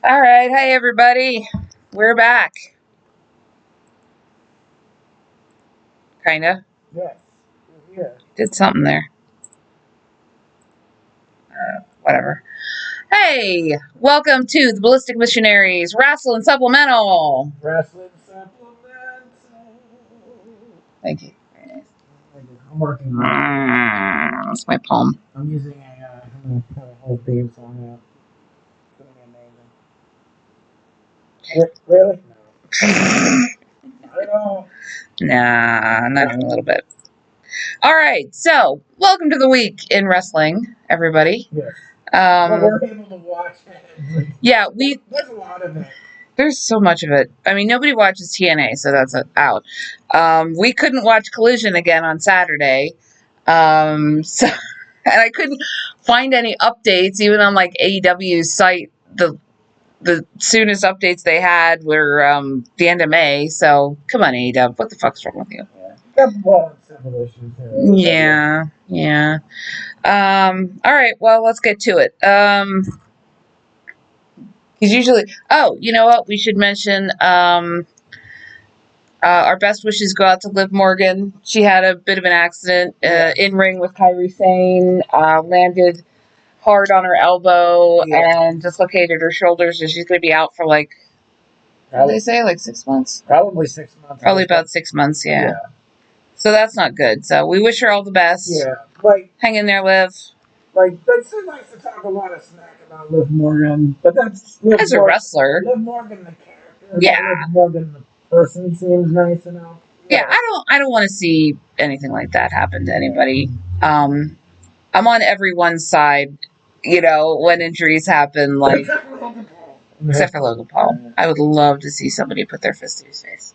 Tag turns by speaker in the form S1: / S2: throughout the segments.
S1: All right. Hey, everybody. We're back. Kind of.
S2: Yes, we're here.
S1: Did something there. Whatever. Hey, welcome to the Ballistic Missionaries Wrasslin Supplemental.
S2: Wrasslin Supplemental.
S1: Thank you. Very nice.
S2: I'm working on it.
S1: That's my poem.
S2: I'm using a whole theme song out. It's going to be amazing. Really? No. Not at all.
S1: Nah, not even a little bit. All right. So, welcome to the week in wrestling, everybody.
S2: Yes. We're able to watch it.
S1: Yeah,
S2: There's a lot of it.
S1: There's so much of it. I mean, nobody watches TNA, so that's out. We couldn't watch Collision again on Saturday. And I couldn't find any updates, even on like AEW's site. The soonest updates they had were the end of May. So come on, AEW, what the fuck's wrong with you?
S2: Got several issues here.
S1: Yeah. All right, well, let's get to it. Because usually, you know what? We should mention our best wishes go out to Liv Morgan. She had a bit of an accident in ring with Kairi Sane, landed hard on her elbow and dislocated her shoulders, and she's going to be out for what did they say, 6 months?
S2: Probably 6 months.
S1: Probably about 6 months, yeah. So that's not good. So we wish her all the best.
S2: Yeah,
S1: hang in there, Liv.
S2: It's so nice to talk a lot of smack about Liv Morgan, but that's
S1: as a wrestler.
S2: Liv Morgan, the character.
S1: Yeah.
S2: Liv Morgan, the person, seems nice enough.
S1: Yeah, I don't want to see anything like that happen to anybody. I'm on everyone's side, when injuries happen, except for Logan Paul. I would love to see somebody put their fist in his face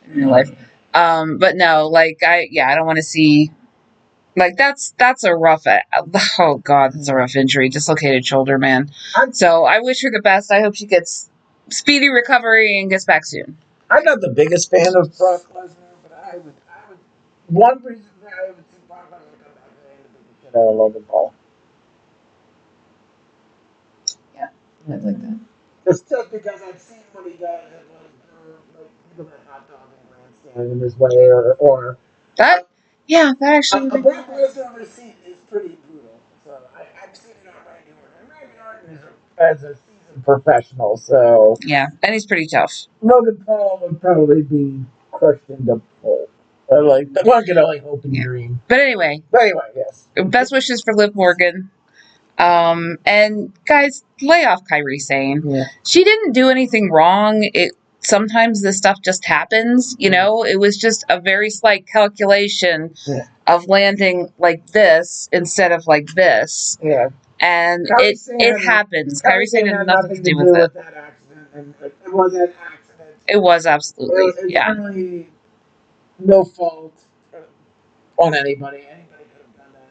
S1: in real life. But no, I don't want to see, that's a rough, oh God, that's a rough injury, dislocated shoulder, man. So I wish her the best. I hope she gets speedy recovery and gets back soon.
S2: I'm not the biggest fan of Brock Lesnar, but I would, one reason that I would see Brock Lesnar come back today to beat the shit out of Logan Paul.
S1: Yeah, I'd like that.
S2: Just because I've seen what he does and people that hot dog and grandstand in his way or
S1: that. Yeah, that actually.
S2: A Brock Lesnar receipt is pretty brutal. So I've seen it on Randy Orton. And Randy Orton is a seasoned professional, so
S1: yeah, and he's pretty tough.
S2: Logan Paul would probably be crushed into pulp. One can only hope and dream.
S1: But anyway,
S2: yes.
S1: Best wishes for Liv Morgan. And guys, lay off Kairi Sane.
S2: Yeah.
S1: She didn't do anything wrong. Sometimes this stuff just happens, It was just a very slight calculation of landing like this instead of like this.
S2: Yeah.
S1: And it happens. Kairi Sane had nothing to do with it.
S2: That accident, and it was an accident.
S1: It was absolutely,
S2: it's really no fault on anybody. Anybody could have done that.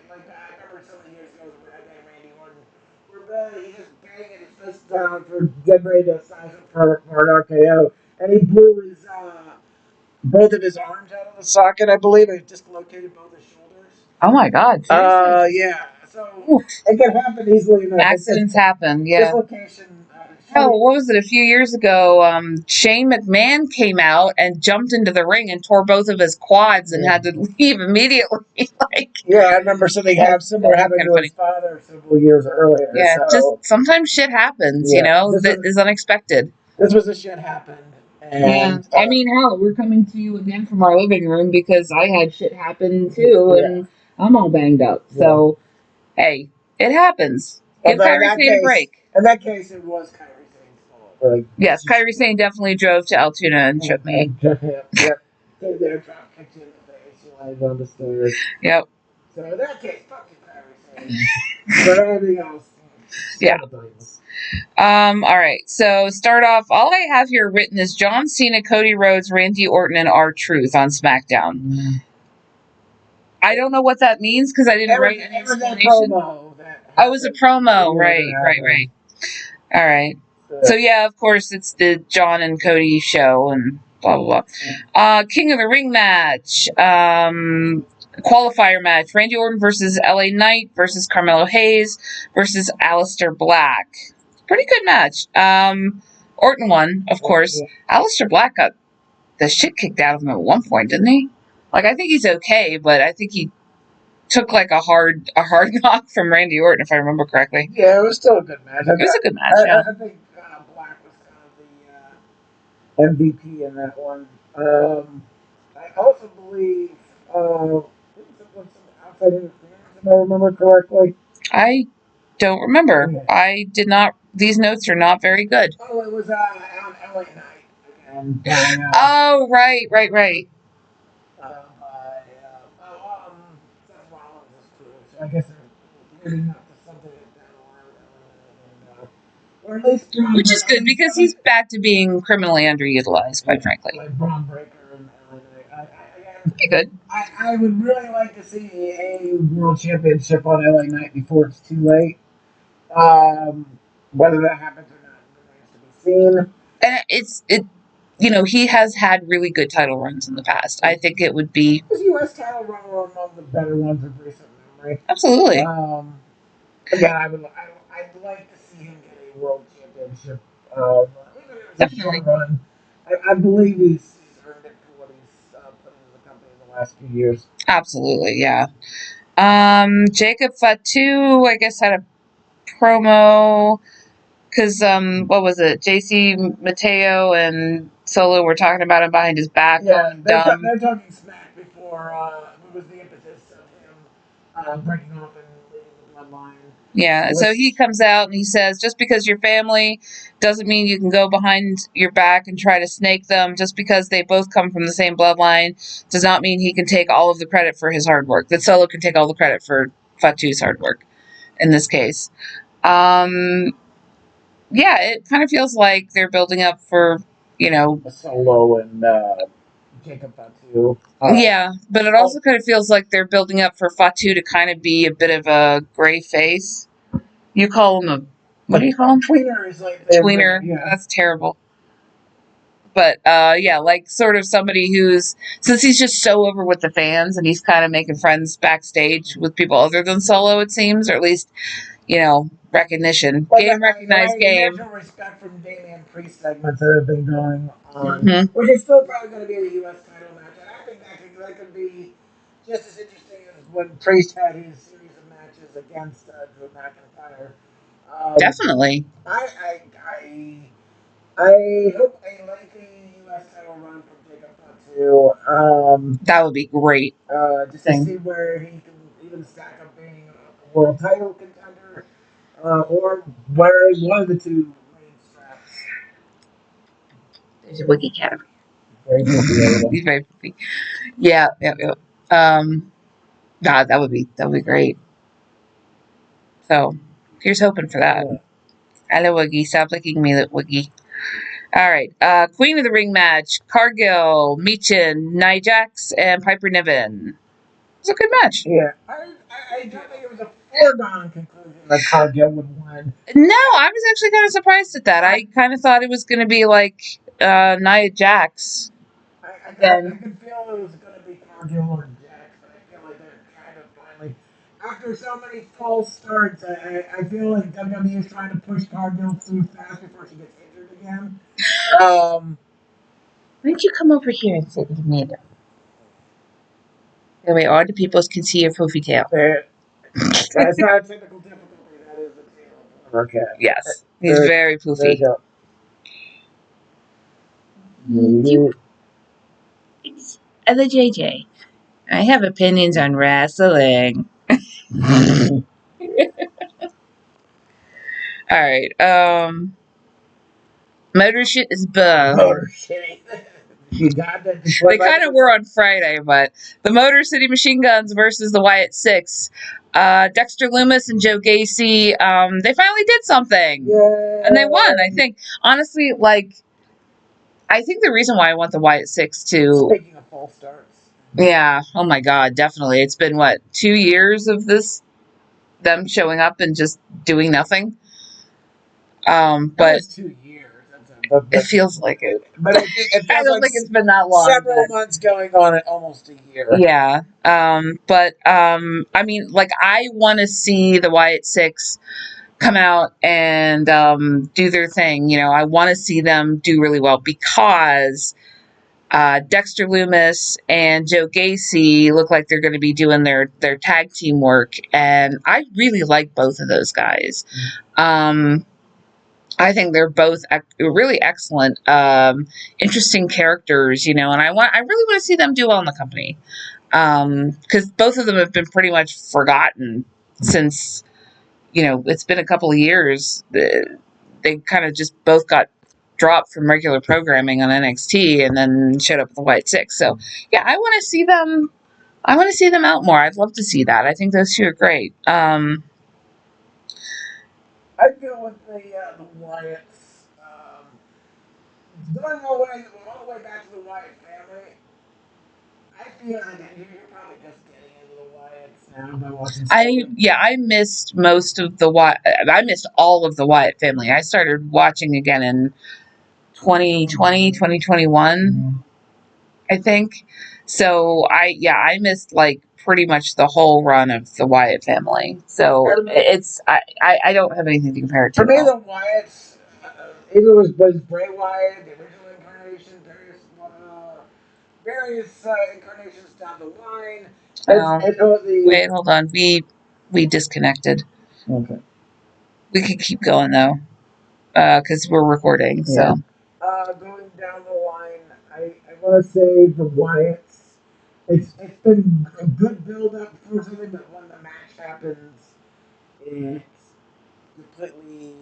S2: I remember so many years ago when that guy Randy Orton, he just banging his fist down for getting ready to sign up for an RKO, and he blew his both of his arms out of the socket, I believe, and dislocated both his shoulders.
S1: Oh my God!
S2: Yeah. So it can happen easily enough.
S1: Accidents happen. Yeah.
S2: Dislocation.
S1: What was it? A few years ago, Shane McMahon came out and jumped into the ring and tore both of his quads and had to leave immediately.
S2: I remember something similar happened to his father several years earlier.
S1: Yeah, just sometimes shit happens, that is unexpected.
S2: This was a shit happened. And
S1: I mean, hell, we're coming to you again from our living room because I had shit happen too, and I'm all banged up. So, hey, it happens. Give Kairi Sane a break.
S2: In that case, it was Kairi Sane's fault.
S1: Yes, Kairi Sane definitely drove to Altoona and tripped me.
S2: Yep. There, drop kicked you in the face. You landed on the stairs.
S1: Yep.
S2: So in that case, fuck you, Kairi Sane. But everything else,
S1: yeah. All right. So start off. All I have here written is John Cena, Cody Rhodes, Randy Orton, and R-Truth on SmackDown.
S2: Mm.
S1: I don't know what that means because I didn't write any explanation. It was a promo. Right. All right. So yeah, of course, it's the John and Cody show and blah blah blah. King of the Ring match. Qualifier match: Randy Orton versus LA Knight versus Carmelo Hayes versus Aleister Black. Pretty good match. Orton won, of course. Aleister Black got the shit kicked out of him at one point, didn't he? Like, I think he's okay, but I think he took like a hard knock from Randy Orton, if I remember correctly.
S2: Yeah, it was still a good match.
S1: It was a good match, yeah.
S2: I think Black was kind of the MVP in that one. I also believe some outside interference, if I remember correctly.
S1: I don't remember.
S2: Yeah.
S1: I did not. These notes are not very good.
S2: Oh, it was on LA Knight again.
S1: Oh, right.
S2: Seth Rollins is too. So I guess they're leading up to something down the line, or at least
S1: Which is good because he's back to being criminally underutilized, quite frankly.
S2: like Braun Breaker and LA Knight.
S1: Pretty good.
S2: I would really like to see a world championship on LA Knight before it's too late. Whether that happens or not remains to be seen.
S1: And he has had really good title runs in the past. I think it would be
S2: his U.S. title run were among the better ones of recent memory.
S1: Absolutely.
S2: Again, I'd like to see him get a world championship. Definitely. Run. I believe he's earned it for what he's put into the company in the last few years.
S1: Absolutely, yeah. Jacob Fatu, I guess, had a promo because what was it? JC Mateo and Solo were talking about him behind his back.
S2: Yeah, they're talking smack before. What was the impetus of him breaking off and leaving the bloodline?
S1: Yeah, so he comes out and he says, just because you're family doesn't mean you can go behind your back and try to snake them. Just because they both come from the same bloodline does not mean he can take all of the credit for his hard work. That Solo can take all the credit for Fatu's hard work in this case. Yeah, it kind of feels like they're building up for,
S2: Solo and Jacob Fatu.
S1: Yeah, but it also kind of feels like they're building up for Fatu to kind of be a bit of a gray face. You call him what do you call him?
S2: Tweener is like
S1: tweener. Yeah. That's terrible. But yeah, like sort of somebody since he's just so over with the fans and he's kind of making friends backstage with people other than Solo, it seems, or at least, recognition.
S2: Like
S1: game recognized game.
S2: Natural respect from Damian Priest segments that have been going on, which is still probably going to be a U.S. title match. And I think that could be just as interesting as when Priest had his series of matches against Drew McIntyre.
S1: Definitely.
S2: I hope a lengthy U.S. title run from Jacob Fatu.
S1: That would be great.
S2: Just to see where he can even stack up being a world title contender. Or where one of the two main straps.
S1: There's a wiggy cat.
S2: Very poofy.
S1: He's very poofy. Yeah. God, that would be great. So here's hoping for that. Yeah. Hello, Wiggy. Stop licking me, Wiggy. All right. Queen of the Ring match: Cargill, Meechin, Nia Jax, and Piper Niven. It was a good match.
S2: Yeah. I don't think it was a foregone conclusion that Cargill would win.
S1: No, I was actually kind of surprised at that. I kind of thought it was going to be like Nia Jax.
S2: I could feel it was going to be Cargill or Jax, but I feel like they're trying to finally, after so many false starts, I feel like WWE is trying to push Cargill through fast before she gets injured again.
S1: Why don't you come over here and sit with me? That way all the people can see your poofy tail.
S2: That's not a technical difficulty. That is a tail of our cat.
S1: Yes. He's very poofy. It's Ella JJ. I have opinions on wrestling. All right. Motor shit is bug.
S2: Motor shit. You got that.
S1: They kind of were on Friday, but the Motor City Machine Guns versus the Wyatt Six. Dexter Lumis and Joe Gacy, they finally did something.
S2: Yeah.
S1: And they won, I think. Honestly, I think the reason why I want the Wyatt Six to...
S2: Speaking of false starts.
S1: Yeah. Oh, my God. Definitely. It's been, 2 years of them showing up and just doing nothing? But...
S2: 2 years.
S1: It feels like it.
S2: But it
S1: I don't think it's been that long.
S2: Several months going on at almost a year.
S1: Yeah. But I mean, I want to see the Wyatt Six come out and do their thing. You know, I want to see them do really well because Dexter Lumis and Joe Gacy look like they're going to be doing their tag team work, and I really like both of those guys. I think they're both really excellent, interesting characters, you know, and I really want to see them do well in the company, because both of them have been pretty much forgotten since, you know, it's been a couple of years. They kind of just both got dropped from regular programming on NXT and then showed up with the White Six. So yeah, I want to see them. I want to see them out more. I'd love to see that. I think those two are great.
S2: I feel with the Wyatts, going all the way back to the Wyatt family. I feel like you're probably just getting into the Wyatts now by watching.
S1: I missed most of the Wyatt. I missed all of the Wyatt family. I started watching again in 2020, 2021, I think. So I missed like pretty much the whole run of the Wyatt family. So I don't have anything to compare it to.
S2: For me, the Wyatts, either was Bray Wyatt, the original incarnation, various incarnations down the line.
S1: Wait, hold on. We disconnected.
S2: Okay.
S1: We could keep going though, because we're recording. So
S2: going down the line, I want to say the Wyatts. It's been a good build up for something, but when the match happens, it's completely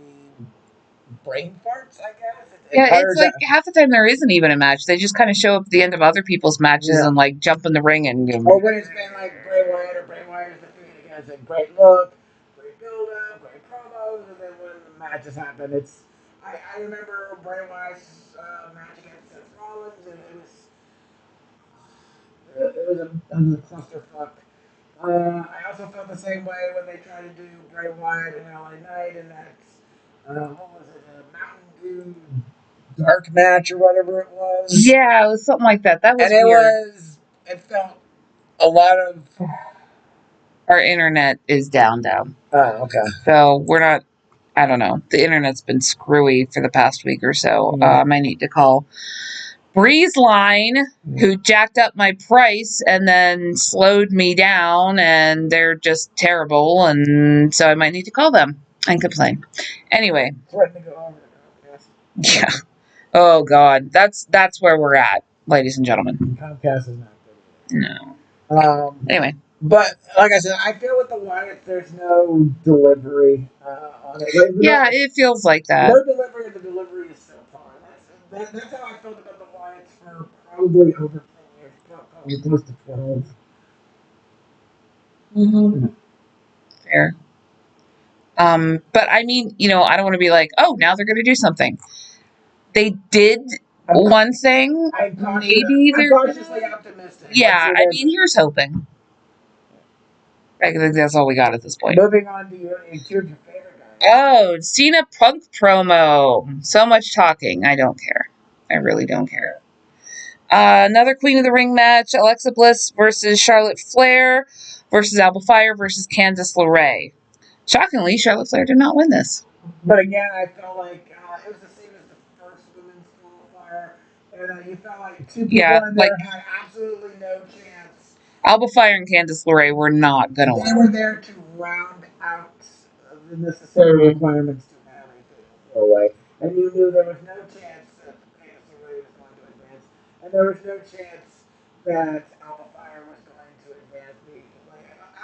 S2: brain farts. I guess.
S1: It's like half the time there isn't even a match. They just kind of show up at the end of other people's matches and like jump in the ring and.
S2: Or when it's been like Bray Wyatt or Bray Wyatt is defeated against a great look, great build up, great promos, and then when the matches happen, it's. I remember Bray Wyatt's match against Seth Rollins, and it was a clusterfuck. I also felt the same way when they tried to do Bray Wyatt and LA Knight, and that's what was it, a Mountain Dew dark match or whatever it was.
S1: Yeah, it was something like that. That was weird.
S2: It felt a lot of.
S1: Our internet is down.
S2: Oh, okay.
S1: So we're not. I don't know. The internet's been screwy for the past week or so. I need to call Breeze Line, who jacked up my price and then slowed me down, and they're just terrible, and so I might need to call them and complain. Anyway. Yeah. Oh God, that's where we're at, ladies and gentlemen.
S2: Comcast is not good.
S1: No. Anyway.
S2: But like I said, I feel with the Wyatts, there's no delivery on it.
S1: It feels like that.
S2: No delivery. The delivery is so far. That's how I felt about the Wyatts for probably over 10 years, probably close to 12.
S1: Mm-hmm. Fair. But I mean, you know, I don't want to be like, oh, now they're going to do something. They did one thing. Maybe they're
S2: cautiously optimistic.
S1: Yeah, I mean, here's hoping. I think that's all we got at this point.
S2: Moving on to your favorite guy.
S1: Oh, Cena Punk promo. So much talking. I don't care. I really don't care. Another Queen of the Ring match. Alexa Bliss versus Charlotte Flair versus Alba Fire versus Candice LeRae. Shockingly, Charlotte Flair did not win this.
S2: But again, I felt like it was the same as the first women's qualifier. And you felt like two people in there had absolutely no chance.
S1: Alba Fire and Candice LeRae were not going to win.
S2: They were there to round out the necessary requirements to have a away. And you knew there was no chance that Candice LeRae was going to advance. And there was no chance that Alba Fire was going to advance.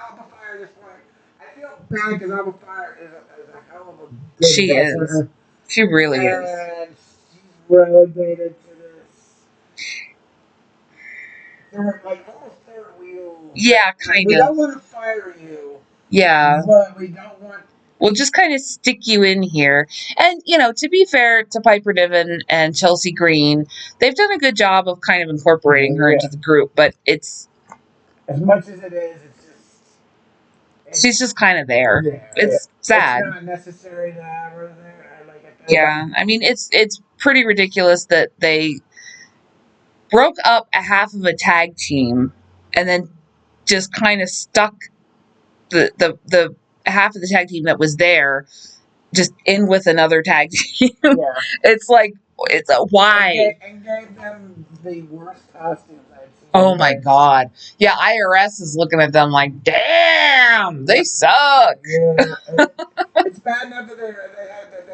S2: Alba Fire at this point, I feel bad because Alba Fire is a hell of a good wrestler.
S1: She really is.
S2: And she's relegated to this. They're like almost third wheel.
S1: Yeah, kind of.
S2: We don't want to fire you.
S1: Yeah.
S2: But we don't want.
S1: We'll just kind of stick you in here. And, you know, to be fair to Piper Niven and Chelsea Green, they've done a good job of kind of incorporating her into the group, but it's.
S2: As much as it is,
S1: she's just kind of there. It's sad.
S2: It's not necessary to have her there.
S1: Yeah, I mean, it's pretty ridiculous that they broke up a half of a tag team and then just kind of stuck the half of the tag team that was there just in with another tag team.
S2: Yeah.
S1: It's like, it's a why?
S2: And gave them the worst costumes I've seen.
S1: Oh my God. Yeah, IRS is looking at them like, damn, they suck.
S2: Yeah. It's bad enough that they had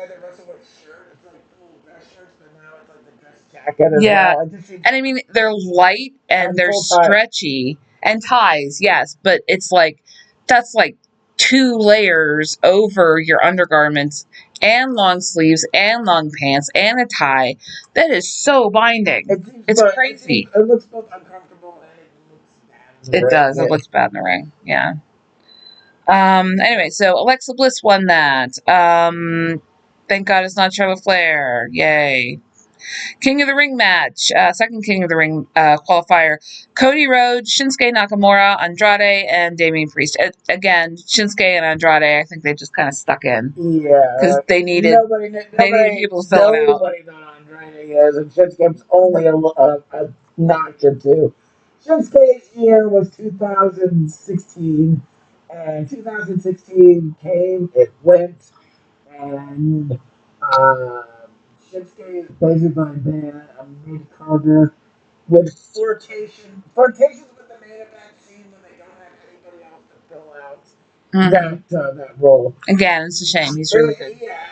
S2: to wrestle with shirt. It's like full dress shirts, but now it's like the dress jacket as
S1: Yeah.
S2: well. It just seems
S1: And I mean, they're light and
S2: And
S1: they're
S2: full tie.
S1: stretchy, and ties, yes, but it's like, that's like 2 layers over your undergarments and long sleeves and long pants and a tie. That is so binding.
S2: it seems,
S1: It's
S2: but
S1: crazy.
S2: it looks both uncomfortable and it looks bad. In the
S1: It
S2: ring.
S1: does. It
S2: Yeah.
S1: looks bad in the ring. Yeah. Anyway, so Alexa Bliss won that. Thank God it's not Charlotte Flair. Yay. King of the Ring match, second King of the Ring qualifier. Cody Rhodes, Shinsuke Nakamura, Andrade, and Damian Priest. Again, Shinsuke and Andrade, I think they just kind of stuck in
S2: Yeah.
S1: because they needed people to fill it out.
S2: Nobody thought Andrade is, and Shinsuke's only a notch or two. Shinsuke's year was 2016, and 2016 came, it went, and Shinsuke is basically been a mid-carder with flirtations with the main event scene when they don't have anybody else to fill out that role.
S1: Again, it's a shame. He's really good.
S2: Yeah,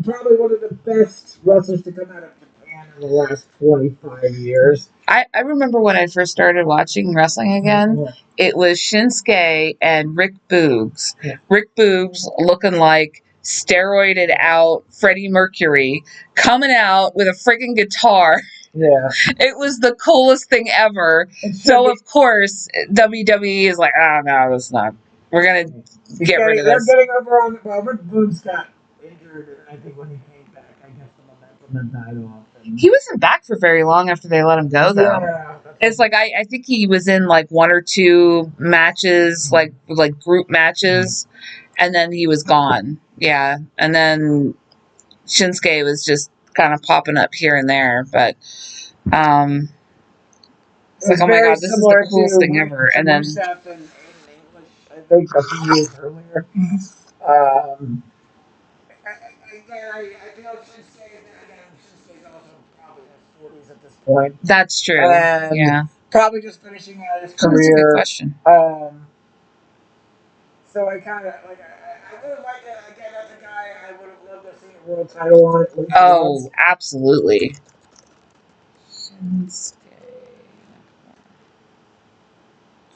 S2: probably one of the best wrestlers to come out of Japan in the last 25 years.
S1: I remember when I first started watching wrestling again, it was Shinsuke and Rick Boogs.
S2: Yeah.
S1: Rick Boogs looking like steroided out Freddie Mercury coming out with a freaking guitar.
S2: Yeah.
S1: It was the coolest thing ever. So, of course, WWE is like, oh, no, that's not. We're going to get rid of this.
S2: They're getting over on. Well, Rick Boogs got injured, and I think when he came back, I guess the momentum had died off.
S1: He wasn't back for very long after they let him go, though.
S2: Yeah,
S1: it's like I think he was in like 1 or 2 matches, like group matches, and then he was gone. Yeah, and then Shinsuke was just kind of popping up here and there, but it's like, oh my God, this is the coolest thing ever. And then
S2: Rusev in English, I think a few years earlier. I feel Shinsuke's also probably in his 40s at this point.
S1: That's true.
S2: And
S1: yeah,
S2: probably just finishing out his
S1: that's a
S2: career.
S1: good question.
S2: So I kind of like I really like it. Again, that's a guy I would have loved to see a world title on at least.
S1: Oh, absolutely. Shinsuke.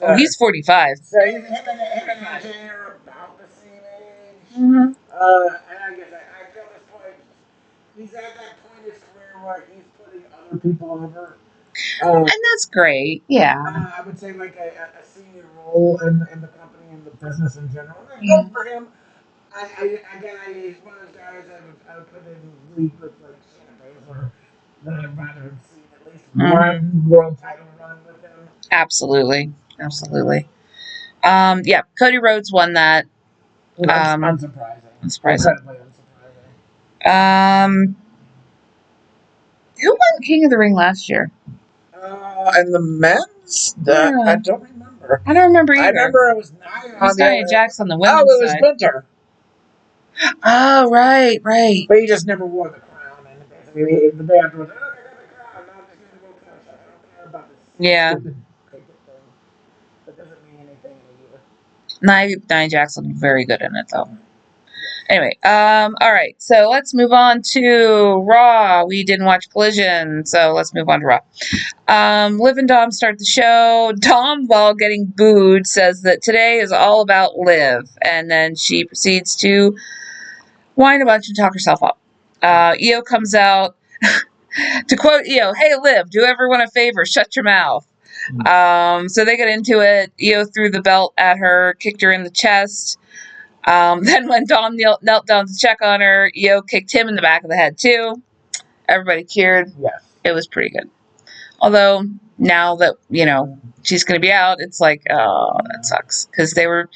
S1: Oh, he's 45.
S2: So him and AJ are about the same age.
S1: Mm-hmm.
S2: And I guess I feel this point. He's at that point in his career where he's putting other people over.
S1: And that's great. Yeah.
S2: I would say like a senior role in the company and the business in general. Good for him. He's one of those guys I would put in league with like Shayna Baszler that I'd rather have seen at least one world title run with him.
S1: Absolutely. Yeah, Cody Rhodes won that.
S2: Unsurprising. Incredibly
S1: unsurprising. Who won King of the Ring last year?
S2: And the men's? I don't remember.
S1: I don't remember either.
S2: I remember it was Nia
S1: Jax on the women's side.
S2: Oh, it was Gunther.
S1: Oh, right.
S2: But he just never wore the crown. And basically, the day afterwards, I got the crown. Now I'm just going to go cash out. I don't care about this stupid cricket thing. That doesn't mean anything either.
S1: Nia Jax looked very good in it, though. Anyway, all right, so let's move on to Raw. We didn't watch Collision, so let's move on to Raw. Liv and Dom start the show. Dom, while getting booed, says that today is all about Liv, and then she proceeds to whine a bunch and talk herself up. Io comes out. To quote Io, "Hey Liv, do everyone a favor, shut your mouth." So they get into it. Io threw the belt at her, kicked her in the chest. Then when Dom knelt down to check on her, Io kicked him in the back of the head too. Everybody cheered.
S2: Yes.
S1: It was pretty good. Although now that, she's going to be out, it's like, oh, that sucks. Because they were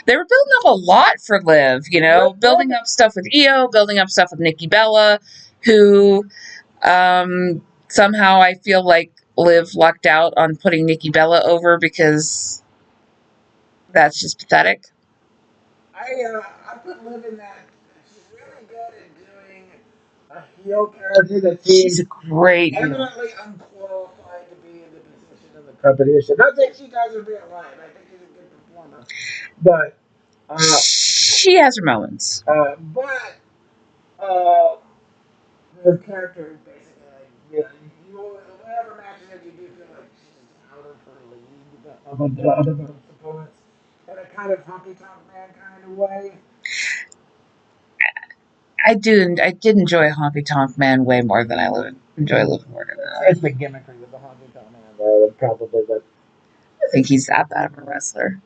S1: building up a lot for Liv, building up stuff with Io, building up stuff with Nikki Bella, who somehow I feel like Liv lucked out on putting Nikki Bella over because that's just pathetic.
S2: I put Liv in that. She's really really good at doing a heel character that
S1: She's
S2: seems
S1: a great heel.
S2: eminently unqualified to be in the position of the competition. Not that she does in real life. I think she's a good performer, but
S1: She has her moments.
S2: but the character is basically like, you whatever matches that you do feel like she's out of her league of the other opponents in a kind of honky tonk man kind of way.
S1: I did enjoy Honky Tonk Man way more than I enjoy Liv Morgan.
S2: It's the gimmickry with the honky tonk man, though. Probably, but
S1: I think he's that bad of a wrestler.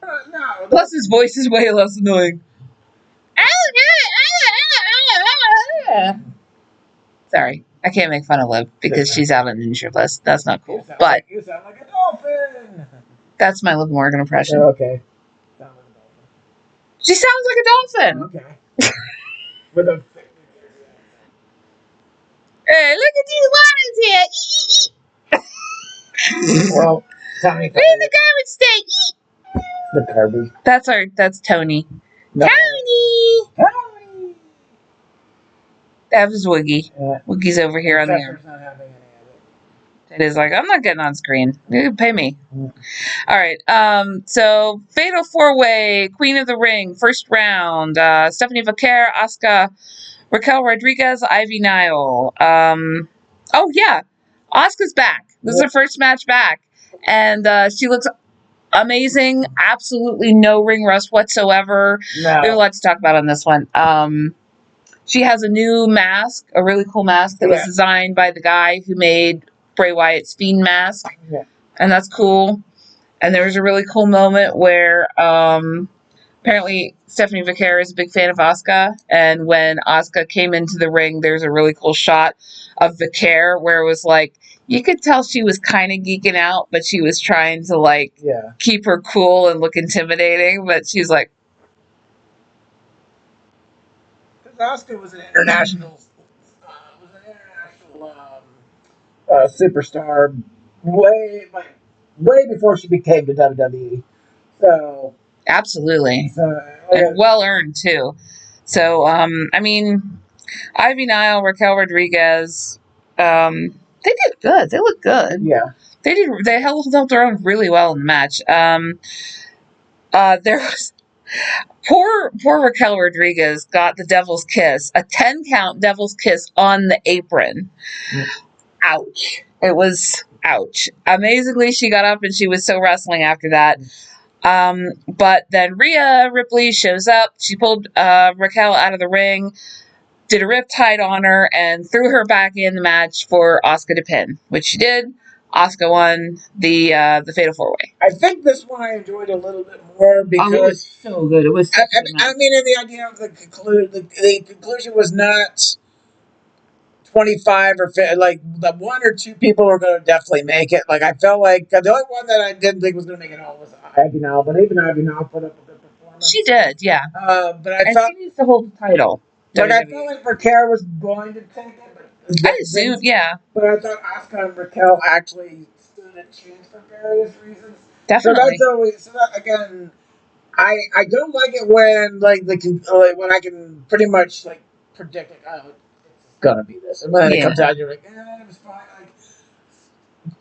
S2: no.
S1: Plus, his voice is way less annoying. Sorry, I can't make fun of Liv because she's out on injured list. That's not cool. But
S2: you sound like a dolphin.
S1: that's my Liv Morgan impression.
S2: Oh, okay. Sound like a dolphin.
S1: She sounds like a dolphin.
S2: Okay. With a thick
S1: Hey, look at these lions here.
S2: well, Tommy.
S1: We're in the garbage state.
S2: The garbage.
S1: That's Tony.
S2: No.
S1: Tony.
S2: Tony.
S1: That was Woogie.
S2: Yeah.
S1: Woogie's over here on the air.
S2: Not having any of it.
S1: It is like, I'm not getting on screen. You can pay me.
S2: Mm.
S1: All right. So Fatal 4-Way, Queen of the Ring, first round. Stephanie Vaquer, Asuka, Raquel Rodriguez, Ivy Nile. Oh yeah, Asuka's back. This is her first match back, and she looks amazing. Absolutely no ring rust whatsoever.
S2: No.
S1: We have a lot to talk about on this one. She has a new mask, a really cool mask that was designed by the guy who made Bray Wyatt's Fiend mask.
S2: Yeah.
S1: And that's cool. And there was a really cool moment where apparently Stephanie Vaquer is a big fan of Asuka. And when Asuka came into the ring, there's a really cool shot of Vaquer where it was like, you could tell she was kind of geeking out, but she was trying to keep her cool and look intimidating. But she's like,
S2: Asuka was an international superstar way before she became the WWE. So
S1: absolutely, and well earned too. So I mean, Ivy Nile, Raquel Rodriguez, they did good. They look good.
S2: Yeah,
S1: they did. They held their own really well in the match. There was. Poor Raquel Rodriguez got the devil's kiss, a 10-count devil's kiss on the apron. Ouch. It was ouch. Amazingly, she got up and she was so wrestling after that. But then Rhea Ripley shows up. She pulled Raquel out of the ring, did a riptide on her, and threw her back in the match for Asuka to pin, which she did. Asuka won the Fatal 4-Way.
S2: I think this one I enjoyed a little bit more because
S1: it was so good. It was.
S2: I mean, in the idea of the conclusion was not 25 or 50, like the one or two people were going to definitely make it. Like I felt like the only one that I didn't think was going to make it all was Ivy Nile, but even Ivy Nile put up a good performance.
S1: She did, yeah.
S2: But I felt
S1: she needs to hold the title.
S2: Like I felt like Raquel was going to take it, but
S1: I assumed, yeah.
S2: But I thought Asuka and Raquel actually stood a chance for various reasons.
S1: Definitely.
S2: So that's always again. I don't like it when when I can pretty much predict it. Oh, it's gonna be this, and when it comes out, you're like, it was fine. Like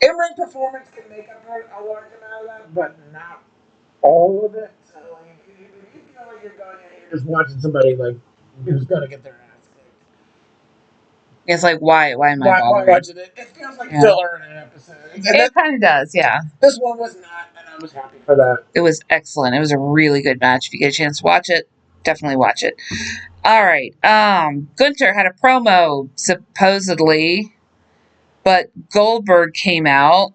S2: in-ring performance can make up a large amount of that, but not all of it. So if you feel like you're going in, you're just watching somebody who's gonna get their ass kicked.
S1: It's like, why am I
S2: watching it? It feels like filler in an episode.
S1: It kind of does, yeah.
S2: This one was not, and I was happy for that.
S1: It was excellent. It was a really good match. If you get a chance to watch it, definitely watch it. All right. Gunther had a promo, supposedly, but Goldberg came out.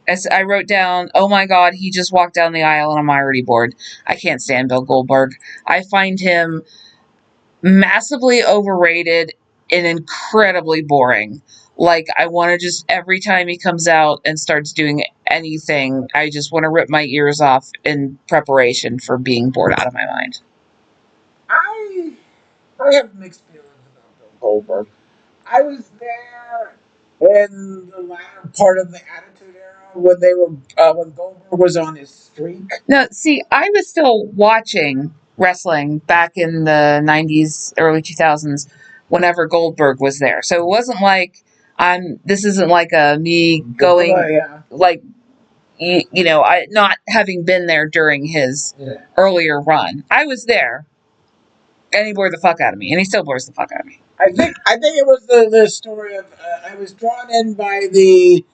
S1: As I wrote down, oh my God, he just walked down the aisle and I'm already bored. I can't stand Bill Goldberg. I find him massively overrated and incredibly boring. Like, I want to just, every time he comes out and starts doing anything, I just want to rip my ears off in preparation for being bored out of my mind.
S2: I have mixed feelings about Bill Goldberg. I was there in the latter part of the Attitude Era when when Goldberg was on his streak.
S1: No, see, I was still watching wrestling back in the 90s, early 2000s, whenever Goldberg was there. So it wasn't like this isn't like a me going, like, I not having been there during his earlier run. I was there, and he bored the fuck out of me, and he still bores the fuck out of me.
S2: I think it was the story of I was drawn in by the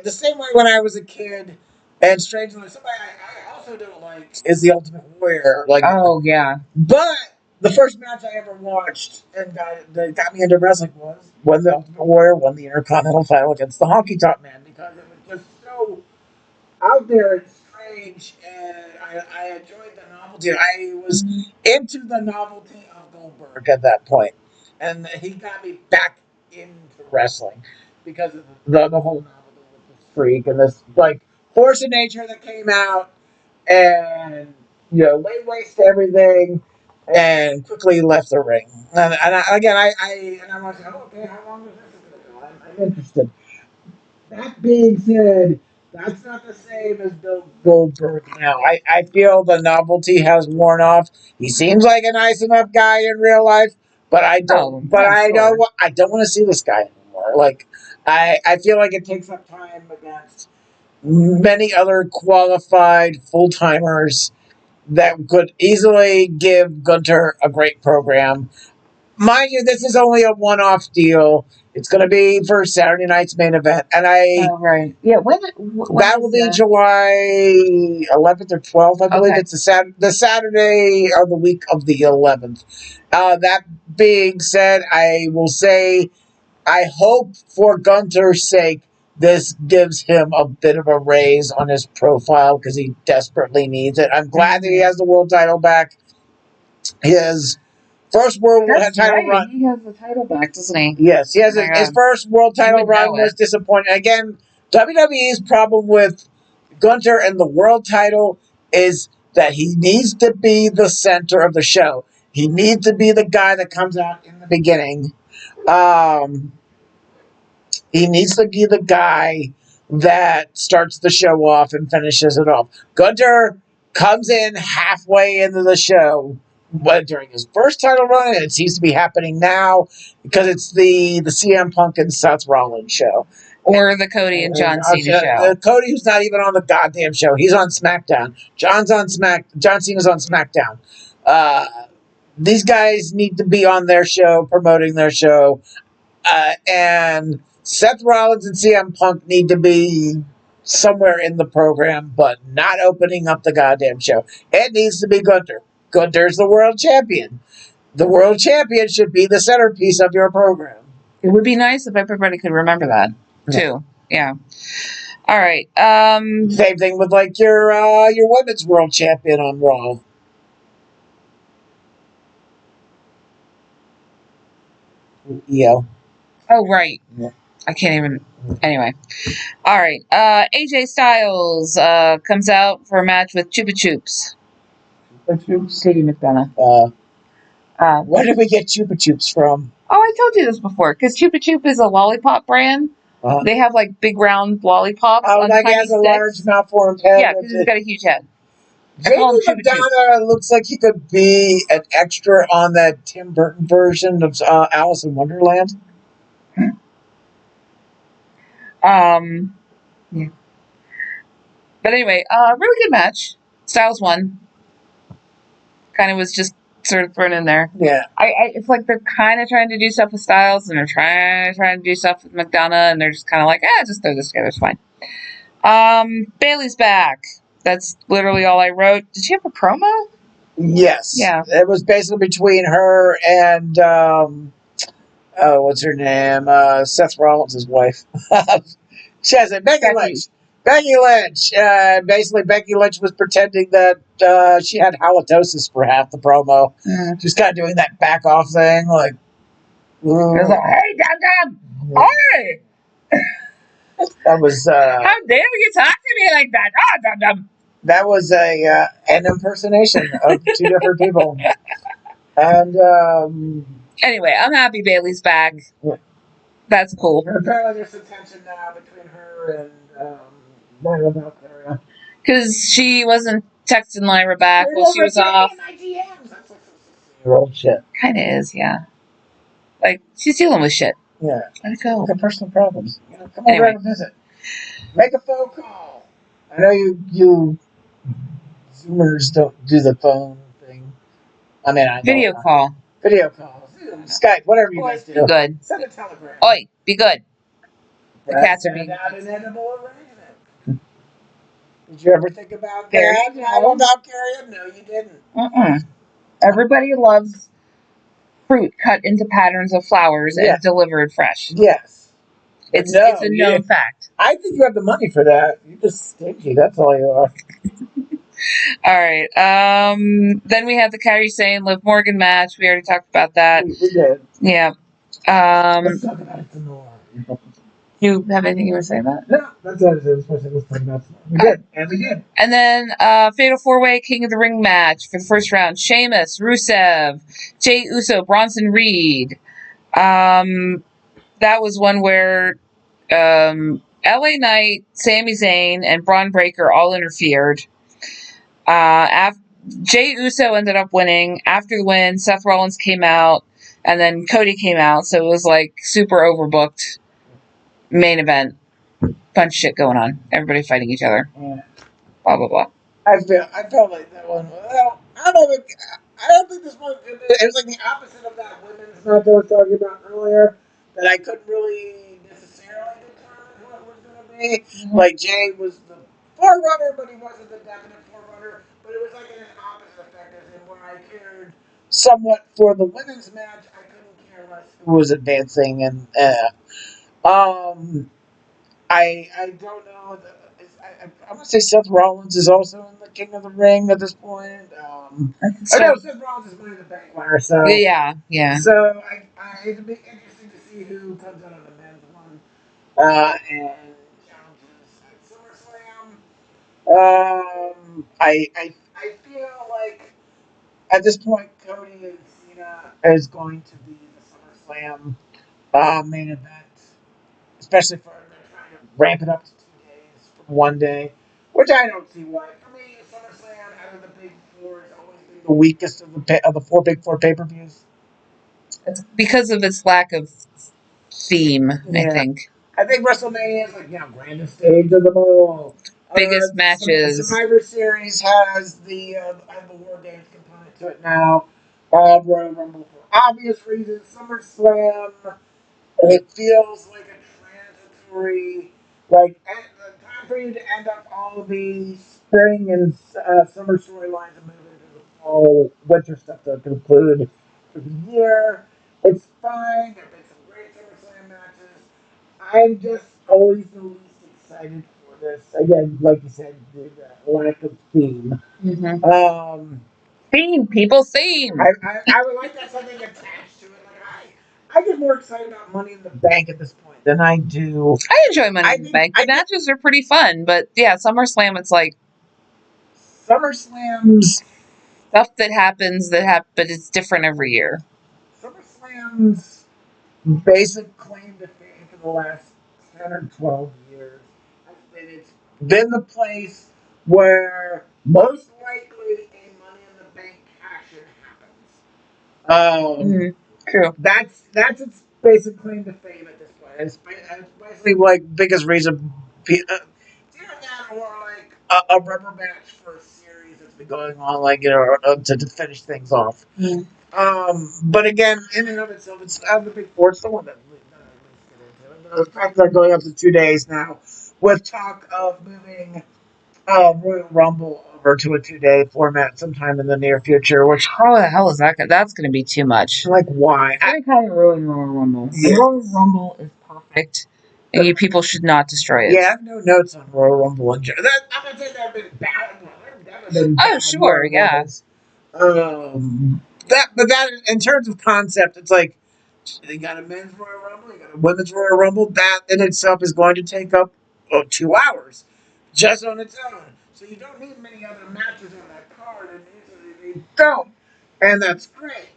S2: same way when I was a kid, and strangely, somebody I also don't like is the Ultimate Warrior. Like,
S1: oh yeah,
S2: but the first match I ever watched and that got me into wrestling was when the Ultimate Warrior won the Intercontinental title against the Honky Tonk Man, because it was just so out there and strange, and I enjoyed the novelty. I was into the novelty of Goldberg at that point, and he got me back into wrestling because of the whole novelty with this freak and this like force of nature that came out, and laid waste to everything, and quickly left the ring. Again, I'm like, oh, okay, how long is this going to go? I'm interested. That being said, that's not the same as Bill Goldberg now. I feel the novelty has worn off. He seems like a nice enough guy in real life, but I don't. I don't want to see this guy anymore. Like, I feel like it takes up time against many other qualified full timers that could easily give Gunter a great program. Mind you, this is only a one-off deal. It's going to be for Saturday night's main event, and
S1: right, yeah. When
S2: that will be July 11th or 12th, I believe. Okay. It's the Saturday of the week of the 11th. That being said, I will say I hope for Gunter's sake this gives him a bit of a raise on his profile because he desperately needs it. I'm glad that he has the world title back. His first world title run.
S1: He has the title back, doesn't he?
S2: Yes, he has his first world title run was disappointing. Again, WWE's problem with Gunter and the world title is that he needs to be the center of the show. He needs to be the guy that comes out in the beginning. He needs to be the guy that starts the show off and finishes it off. Gunter comes in halfway into the show during his first title run, and it seems to be happening now because it's the CM Punk and Seth Rollins show.
S1: Or the Cody and John Cena show.
S2: Cody, who's not even on the goddamn show. He's on SmackDown. John Cena's on SmackDown. These guys need to be on their show, promoting their show. And Seth Rollins and CM Punk need to be somewhere in the program, but not opening up the goddamn show. It needs to be Gunter. Gunter's the world champion. The world champion should be the centerpiece of your program.
S1: It would be nice if everybody could remember that, too. Yeah. All right.
S2: Same thing with like your women's world champion on Raw. Yeah.
S1: Oh, right. Yeah. I can't even. Anyway. All right. AJ Styles comes out for a match with Chupa Chups. Katie McDonough.
S2: Where did we get Chupa Chups from?
S1: Oh, I told you this before. Because Chupa Chup is a lollipop brand. They have like big round lollipops.
S2: Oh, like he has a large malformed head.
S1: Yeah, because he's got a huge head.
S2: Katie McDonough looks like he could be an extra on that Tim Burton version of Alice in Wonderland.
S1: Yeah. But anyway, really good match. Styles won. Kind of was just sort of thrown in there.
S2: Yeah.
S1: It's like they're kind of trying to do stuff with Styles, and they're trying to do stuff with McDonough, and they're just kind of like, just throw this together. It's fine. Bailey's back. That's literally all I wrote. Did she have a promo?
S2: Yes.
S1: Yeah.
S2: It was basically between her and what's her name? Seth Rollins' wife. She has it. Becky Lynch. Becky Lynch. Basically, Becky Lynch was pretending that she had halitosis for half the promo.
S1: Mm.
S2: She's kind of doing that back off thing, like.
S1: It was like, hey, Dum. Hey.
S2: That was.
S1: How dare you talk to me like that? Dum.
S2: That was an impersonation of two different people. And
S1: anyway, I'm happy Bailey's back.
S2: Yeah.
S1: That's cool.
S2: Apparently, there's some tension now between her and Valkyria.
S1: Because she wasn't texting Lyra back while she was off.
S2: That's like your old shit.
S1: Kind of is, yeah. Like, she's dealing with shit.
S2: Yeah.
S1: Let it go.
S2: Got personal problems. You know, come
S1: Anyway.
S2: over and visit. Make a phone call. I know you Zoomers don't do the phone thing. I mean, I know.
S1: Video call.
S2: Video calls. Skype, whatever you guys do.
S1: Be good.
S2: Send a telegram.
S1: Oi, be good. The cats are being
S2: out an edible arrangement. Did you ever think about
S1: There
S2: that?
S1: you
S2: How
S1: go.
S2: about Carrie? No, you didn't.
S1: Everybody loves fruit cut into patterns of flowers and delivered fresh.
S2: Yes.
S1: It's a known fact.
S2: I think you have the money for that. You're just stingy. That's all you are.
S1: All right. Then we have the Kairi Sane Liv Morgan match. We already talked about that.
S2: We did.
S1: Yeah.
S2: Let's talk about it some more.
S1: You have anything you want to say about it?
S2: No, that's what I was. Let's talk about it. We did. And we did.
S1: And then Fatal 4-Way King of the Ring match for the first round. Sheamus, Rusev, Jey Uso, Bronson Reed. That was one where LA Knight, Sami Zayn, and Braun Breaker all interfered. Jey Uso ended up winning. After the win, Seth Rollins came out, and then Cody came out. So it was like super overbooked main event. Bunch of shit going on. Everybody fighting each other.
S2: Yeah.
S1: Blah blah blah.
S2: I felt like that one. Well, I don't think this one. It was like the opposite of that women's match I was talking about earlier. That I couldn't really necessarily determine who it was going to be. Mm-hmm. Like Jay was the forerunner, but he wasn't the definite forerunner. But it was like an opposite effect, as in where I cared somewhat for the women's match. I couldn't care less who was advancing, and I don't know. I want to say Seth Rollins is also in the King of the Ring at this point. No, Seth Rollins is Money in the Bank winner. So
S1: yeah.
S2: So it'd be interesting to see who comes out of the men's one and challenges at SummerSlam. I feel like at this point Cody and Cena is going to be the SummerSlam main event. Especially for they're trying to ramp it up to 2 days from 1 day, which I don't see why. For me, SummerSlam out of the big four has always been the weakest of the four big four pay-per-views.
S1: It's because of its lack of theme, I think.
S2: I think WrestleMania is like grandest stage of them all.
S1: Biggest matches.
S2: Survivor Series has the War Games component to it now. Royal Rumble for obvious reasons. SummerSlam. It feels like a transitory, time for you to end up all the spring and summer storylines and move into the fall, winter stuff to conclude for the year. It's fine. There have been some great SummerSlam matches. I'm just always the least excited for this. Again, like you said, the lack of theme.
S1: Mm-hmm. Theme, people, theme.
S2: I would like to have something attached to it. I get more excited about Money in the Bank at this point than I do.
S1: I enjoy Money in the Bank. The matches are pretty fun, but yeah, SummerSlam, it's like
S2: SummerSlam's
S1: stuff that happens but it's different every year.
S2: SummerSlam's basic claim to fame for the last 10 or 12 years has been it's been the place where most likely a Money in the Bank cash-in happens.
S1: True.
S2: That's its basic claim to fame at this point. It's basically like biggest reason. It's either that or like a rubber match for a series that's been going on, to finish things off. But again, in and of itself, it's out of the big four. It's the one that we get into. The fact that they're going up to 2 days now, with talk of moving Royal Rumble over to a 2-day format sometime in the near future. Which
S1: how the hell is that? That's going to be too much.
S2: Like why?
S1: It's going to kind of ruin Royal Rumble.
S2: Yes.
S1: Royal Rumble is perfect, and you people should not destroy it.
S2: Yeah, I have no notes on Royal Rumble in general. I'm not saying that have been bad.
S1: Oh, sure, yeah.
S2: That in terms of concept, it's like they got a men's Royal Rumble, you got a women's Royal Rumble. That in itself is going to take up 2 hours just on its own. So you don't need many other matches on that card, and usually they don't, and that's great.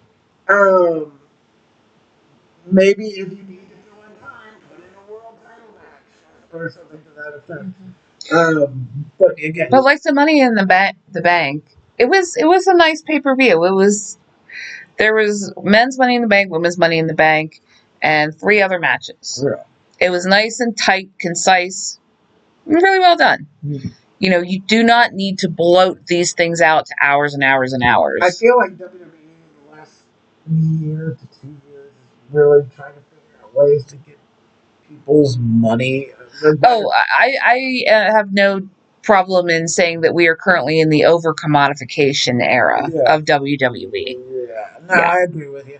S2: Maybe if you need to fill in time, put in a world title match or something to that effect. But again,
S1: But like the Money in the Bank, it was a nice pay per view. There was men's Money in the Bank, women's Money in the Bank, and 3 other matches.
S2: yeah.
S1: It was nice and tight, concise, really well done. You know, you do not need to bloat these things out to hours and hours and hours.
S2: I feel like WWE in the last year to 2 years is really trying to figure out ways to get people's money.
S1: Oh, I have no problem in saying that we are currently in the over commodification era
S2: Yeah.
S1: of WWE.
S2: Yeah, no,
S1: Yeah.
S2: I agree with you.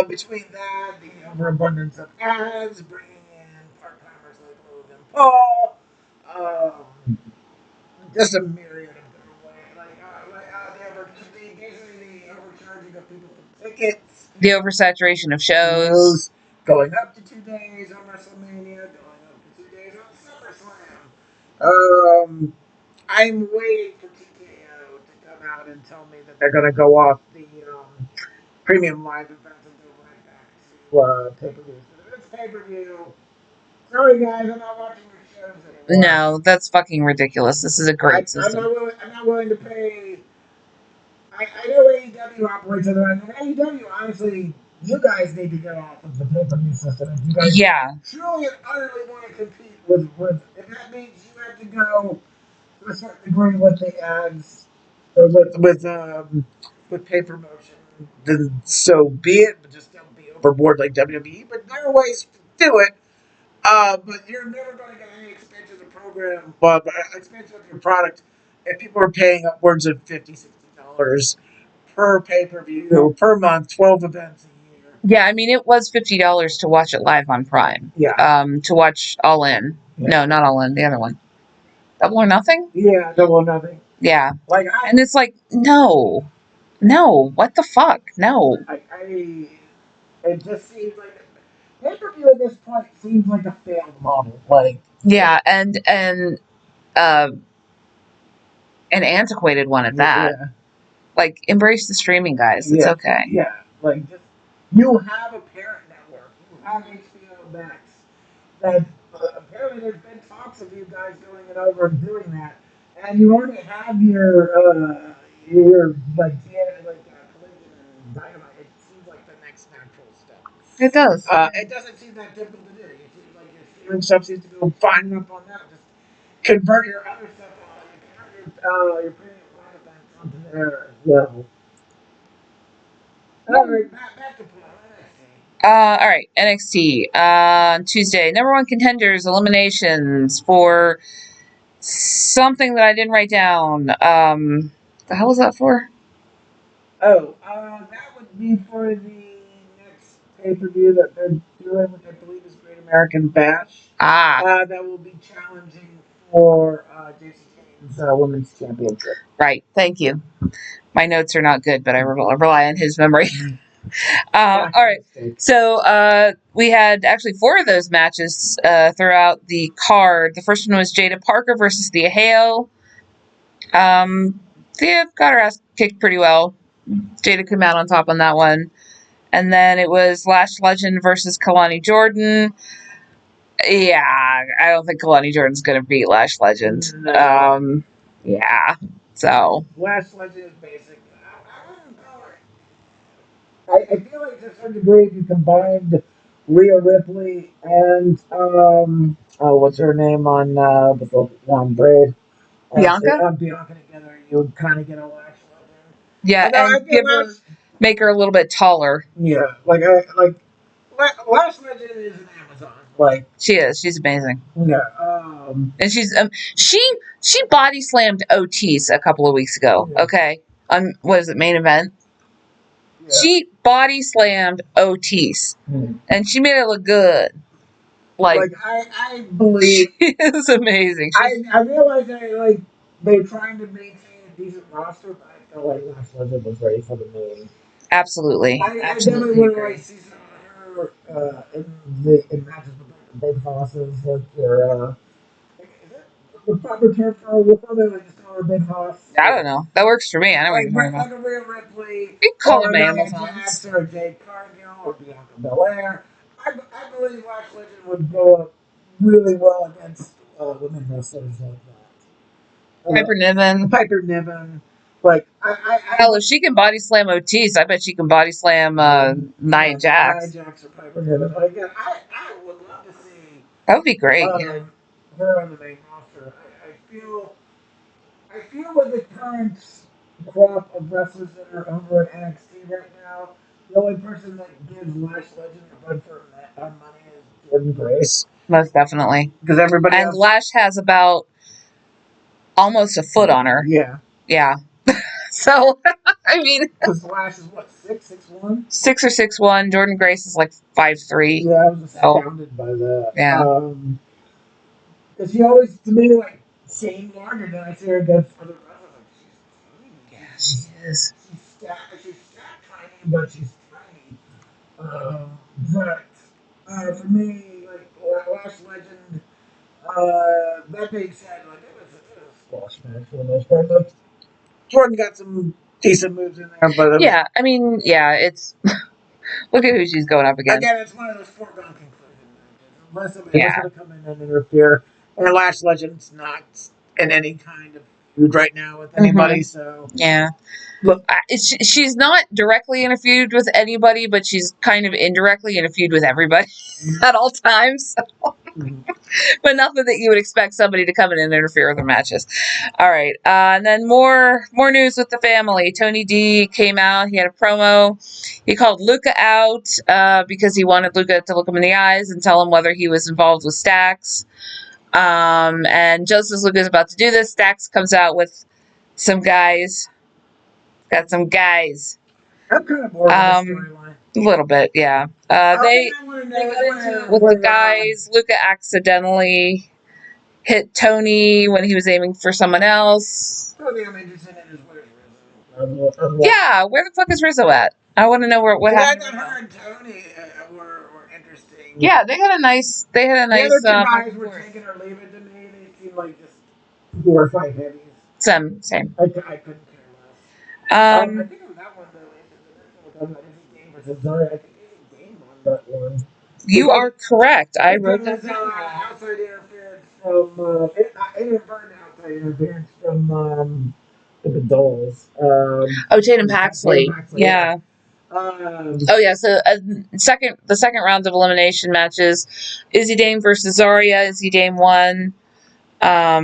S2: Between that, the overabundance of ads, bringing in part timers like Logan Paul, just a myriad of different ways. Basically the overcharging of people for tickets,
S1: The oversaturation of shows.
S2: shows, going up to 2 days on WrestleMania, going up to 2 days on SummerSlam. I'm waiting for TKO to come out and tell me that they're going to go off the premium live events and go right back to pay per views. If it's pay per view, sorry guys, I'm not watching your shows anymore.
S1: No, that's fucking ridiculous. This is a great system.
S2: I'm not willing to pay. I know AEW operates on that. And AEW, honestly, you guys need to get off of the pay per view system. If you guys truly and utterly want to compete with, if that means you have to go to a certain degree with the ads, or with pay promotion, then so be it. But just don't be overboard like WWE. But there are ways to do it. But you're never going to get any expansion of the program, expansion of your product, if people are paying upwards of $50, $60 per pay per view per month, 12 events a year.
S1: Yeah, I mean it was $50 to watch it live on Prime.
S2: Yeah.
S1: To watch All In.
S2: Yeah.
S1: No, not All In. The other one. Double or Nothing.
S2: Yeah, Double or Nothing.
S1: Yeah. And it's like no, what the fuck, no.
S2: It just seems like pay per view at this point seems like a failed model.
S1: Yeah, and an antiquated one at that.
S2: Yeah.
S1: Like embrace the streaming, guys. It's okay.
S2: Yeah, just you have a parent network. You have HBO Max. That apparently there's been talks of you guys going it over and doing that, and you already have your Collision and Dynamite. It seems like the next natural step.
S1: It does.
S2: It doesn't seem that difficult to do. It seems like your streaming stuff seems to go fine enough on that. Just convert your other stuff your premium live events onto there as well. All right, back to play.
S1: All right, NXT Tuesday. Number 1 contenders eliminations for something that I didn't write down. The hell was that for?
S2: Oh, that would be for the next pay per view that they're doing, which I believe is Great American Bash. That will be challenging for Jason Kane's Women's Championship.
S1: Right. Thank you. My notes are not good, but I rely on his memory. All right. So we had actually 4 of those matches throughout the card. The first one was Jada Parker versus Thea Hale. Thea got her ass kicked pretty well. Jada came out on top on that one. And then it was Lash Legend versus Kalani Jordan. Yeah, I don't think Kalani Jordan's going to beat Lash Legend.
S2: No.
S1: Yeah, so.
S2: Lash Legend is basic. I feel like to a certain degree, if you combined Rhea Ripley and what's her name on the one Braid?
S1: Bianca?
S2: Bianca together, you would kind of get a Lash Legend.
S1: Yeah, and make her a little bit taller.
S2: Yeah, Lash Legend is an Amazon.
S1: She is. She's amazing.
S2: Yeah.
S1: And she body slammed Otis a couple of weeks ago. Yeah. Okay, what is it? Main event. Yeah. She body slammed Otis, and she made it look good.
S2: I believe
S1: she is amazing.
S2: I realize that they're trying to maintain a decent roster, but I felt like Lash Legend was ready for the moon.
S1: Absolutely.
S2: I definitely would have liked to see her in matches with the big bosses, like your is it the proper term for a woman? Like just call her big boss.
S1: I don't know. That works for me. I know what you're talking about.
S2: Like a Rhea Ripley,
S1: you call them
S2: Amazons, or Jade Cargill, or Bianca Belair. I believe Lash Legend would go up really well against women wrestlers like that.
S1: Piper Niven.
S2: Piper Niven. Like I
S1: Hell,
S2: would,
S1: if she can body slam Otis, I bet she can body slam Nia
S2: Nia
S1: Jax.
S2: Jax or Piper Niven. Like I would love to see
S1: That would be great.
S2: her on the main roster. I feel with the current crop of wrestlers that are over at NXT right now, the only person that gives Lash Legend a run for money is Jordan Grace.
S1: Most definitely.
S2: Because everybody
S1: And
S2: else.
S1: Lash has about almost a foot on her.
S2: Yeah.
S1: Yeah. So, I mean,
S2: Because Lash is what, 6'1"?
S1: 6 or 6'1". Jordan Grace is like 5'3".
S2: Yeah, I was
S1: So,
S2: astounded by that.
S1: yeah.
S2: Because she always, to me, like, seemed larger than I see her against other wrestlers. Like,
S1: Yeah, she is.
S2: she's stacked tiny, but she's tiny. But for me, like Lash Legend. That being said, like it was a squash match for the most part. Like, Jordan got some decent moves in there, but it was,
S1: Yeah, I mean, yeah, it's look at who she's going up against.
S2: again, it's one of those foregone conclusion matches. Unless somebody was
S1: Yeah.
S2: going to come in and interfere, and Lash Legend's not in any kind of feud right now with anybody. So
S1: Yeah.
S2: look,
S1: She's not directly in a feud with anybody, but she's kind of indirectly in a feud with everybody at all times. But nothing that you would expect somebody to come in and interfere with her matches. All right, and then more news with the family. Tony D came out. He had a promo. He called Luca out because he wanted Luca to look him in the eyes and tell him whether he was involved with Stax. And just as Luca is about to do this, Stax comes out with some guys. Got some guys.
S2: I'm kind of bored with this storyline.
S1: A little bit, yeah. They got into it with the guys. Luca accidentally hit Tony when he was aiming for someone else.
S2: The only thing I'm interested in is where's Rizzo.
S1: Yeah, where the fuck is Rizzo at? I want to know what happened.
S2: I thought her and Tony were interesting.
S1: Yeah, they had a nice.
S2: The other two guys were taking or leaving to me. They seemed like just glorified heavies.
S1: Same.
S2: I couldn't care less. I think on that one though, Dane versus Zara. I think Dane won that one.
S1: You are correct. I wrote that down.
S2: Outside interference from inadvertent outside interference from the Dolls.
S1: Jaden Paxley. Yeah. Yeah. So the second round of elimination matches, Izzy Dame versus Zarya. Izzy Dame won.
S2: I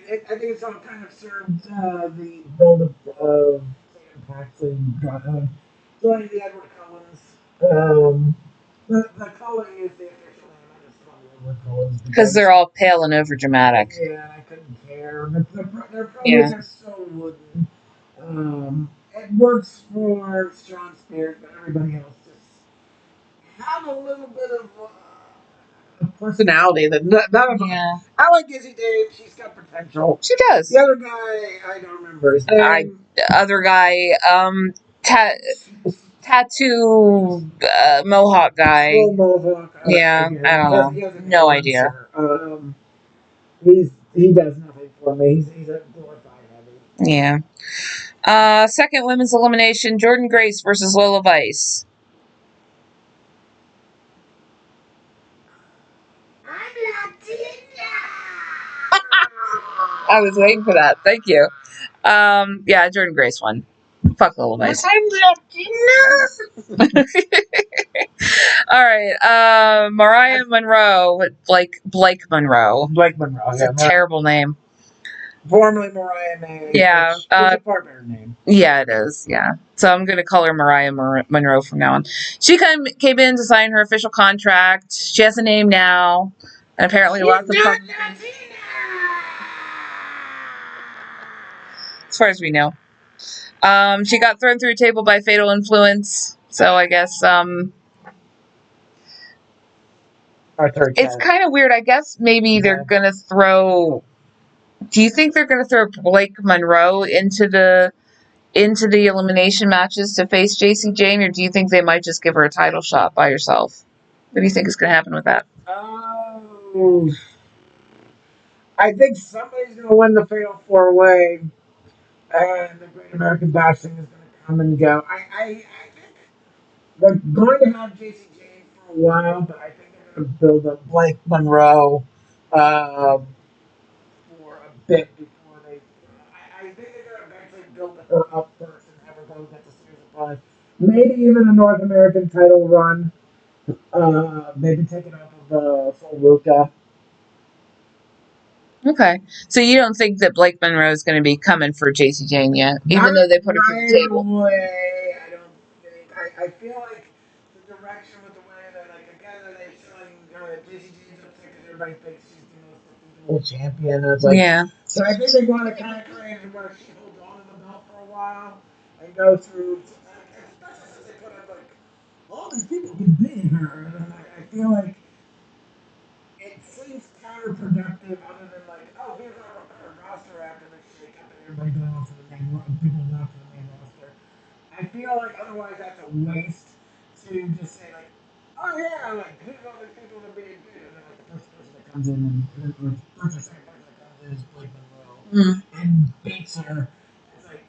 S2: think it's all kind of served the build up of Sam Paxley joining the Edward Collins. The calling is the official name. I just call him Edward Collins
S1: because they're all pale and over dramatic.
S2: Yeah, I couldn't care. Their promos are so wooden. It works for Sean Spears, but everybody else just have a little bit of personality that none of them.
S1: Yeah.
S2: I like Izzy Dave. She's got potential.
S1: She does.
S2: The other guy, I don't remember his name.
S1: Other guy, tattoo mohawk guy.
S2: Full mohawk.
S1: Yeah, I don't know. No idea.
S2: He does nothing for me. He's a glorified heavy.
S1: Yeah. Second women's elimination: Jordan Grace versus Lola Vice. I was waiting for that. Thank you. Yeah, Jordan Grace won. Fuck Lola Vice.
S2: I'm
S1: All right. Mariah Monroe, like Blake Monroe.
S2: Blake Monroe.
S1: It's a terrible name.
S2: Formerly Mariah May.
S1: Yeah.
S2: It's a far better name.
S1: Yeah, it is. Yeah. So I'm going to call her Mariah Monroe from now on. She came in to sign her official contract. She has a name now. And apparently lots of as far as we know. She got thrown through a table by Fatal Influence. So I guess it's kind of weird. I guess maybe they're going to throw. Do you think they're going to throw Blake Monroe into the elimination matches to face JC Jane, or do you think they might just give her a title shot by herself? What do you think is going to happen with that?
S2: I think somebody's going to win the Fatal 4-Way, and the Great American Bash thing is going to come and go. I think they're going to have JC Jane for a while, but I think they're going to build up Blake Monroe. bit before they. I think they're gonna eventually build her up first and have her go get the Series of 5. Maybe even a North American title run. Maybe take it off of Full Ruka.
S1: Okay. So you don't think that Blake Monroe is going to be coming for JC Jane yet, even though they put her through the
S2: Right
S1: table?
S2: away. I don't think. I feel like the direction with the way that, like, again, that they're showing Jessie James upset because everybody thinks she's the most defeatable champion. And it's like,
S1: Yeah.
S2: so I think they want to kind of create it where she holds on to the belt for a while and go through, especially since they put up, like, all these people can beat her. And I feel like it seems counterproductive other than like, oh, here's our current roster after the shakeup and everybody going on to the main people going to the main roster. I feel like otherwise that's a waste to just say like, oh yeah, like here's all these people that are being good, and then like the first person that comes in or first or second person that comes in is Blake Monroe
S1: Mm.
S2: and beats her. It's like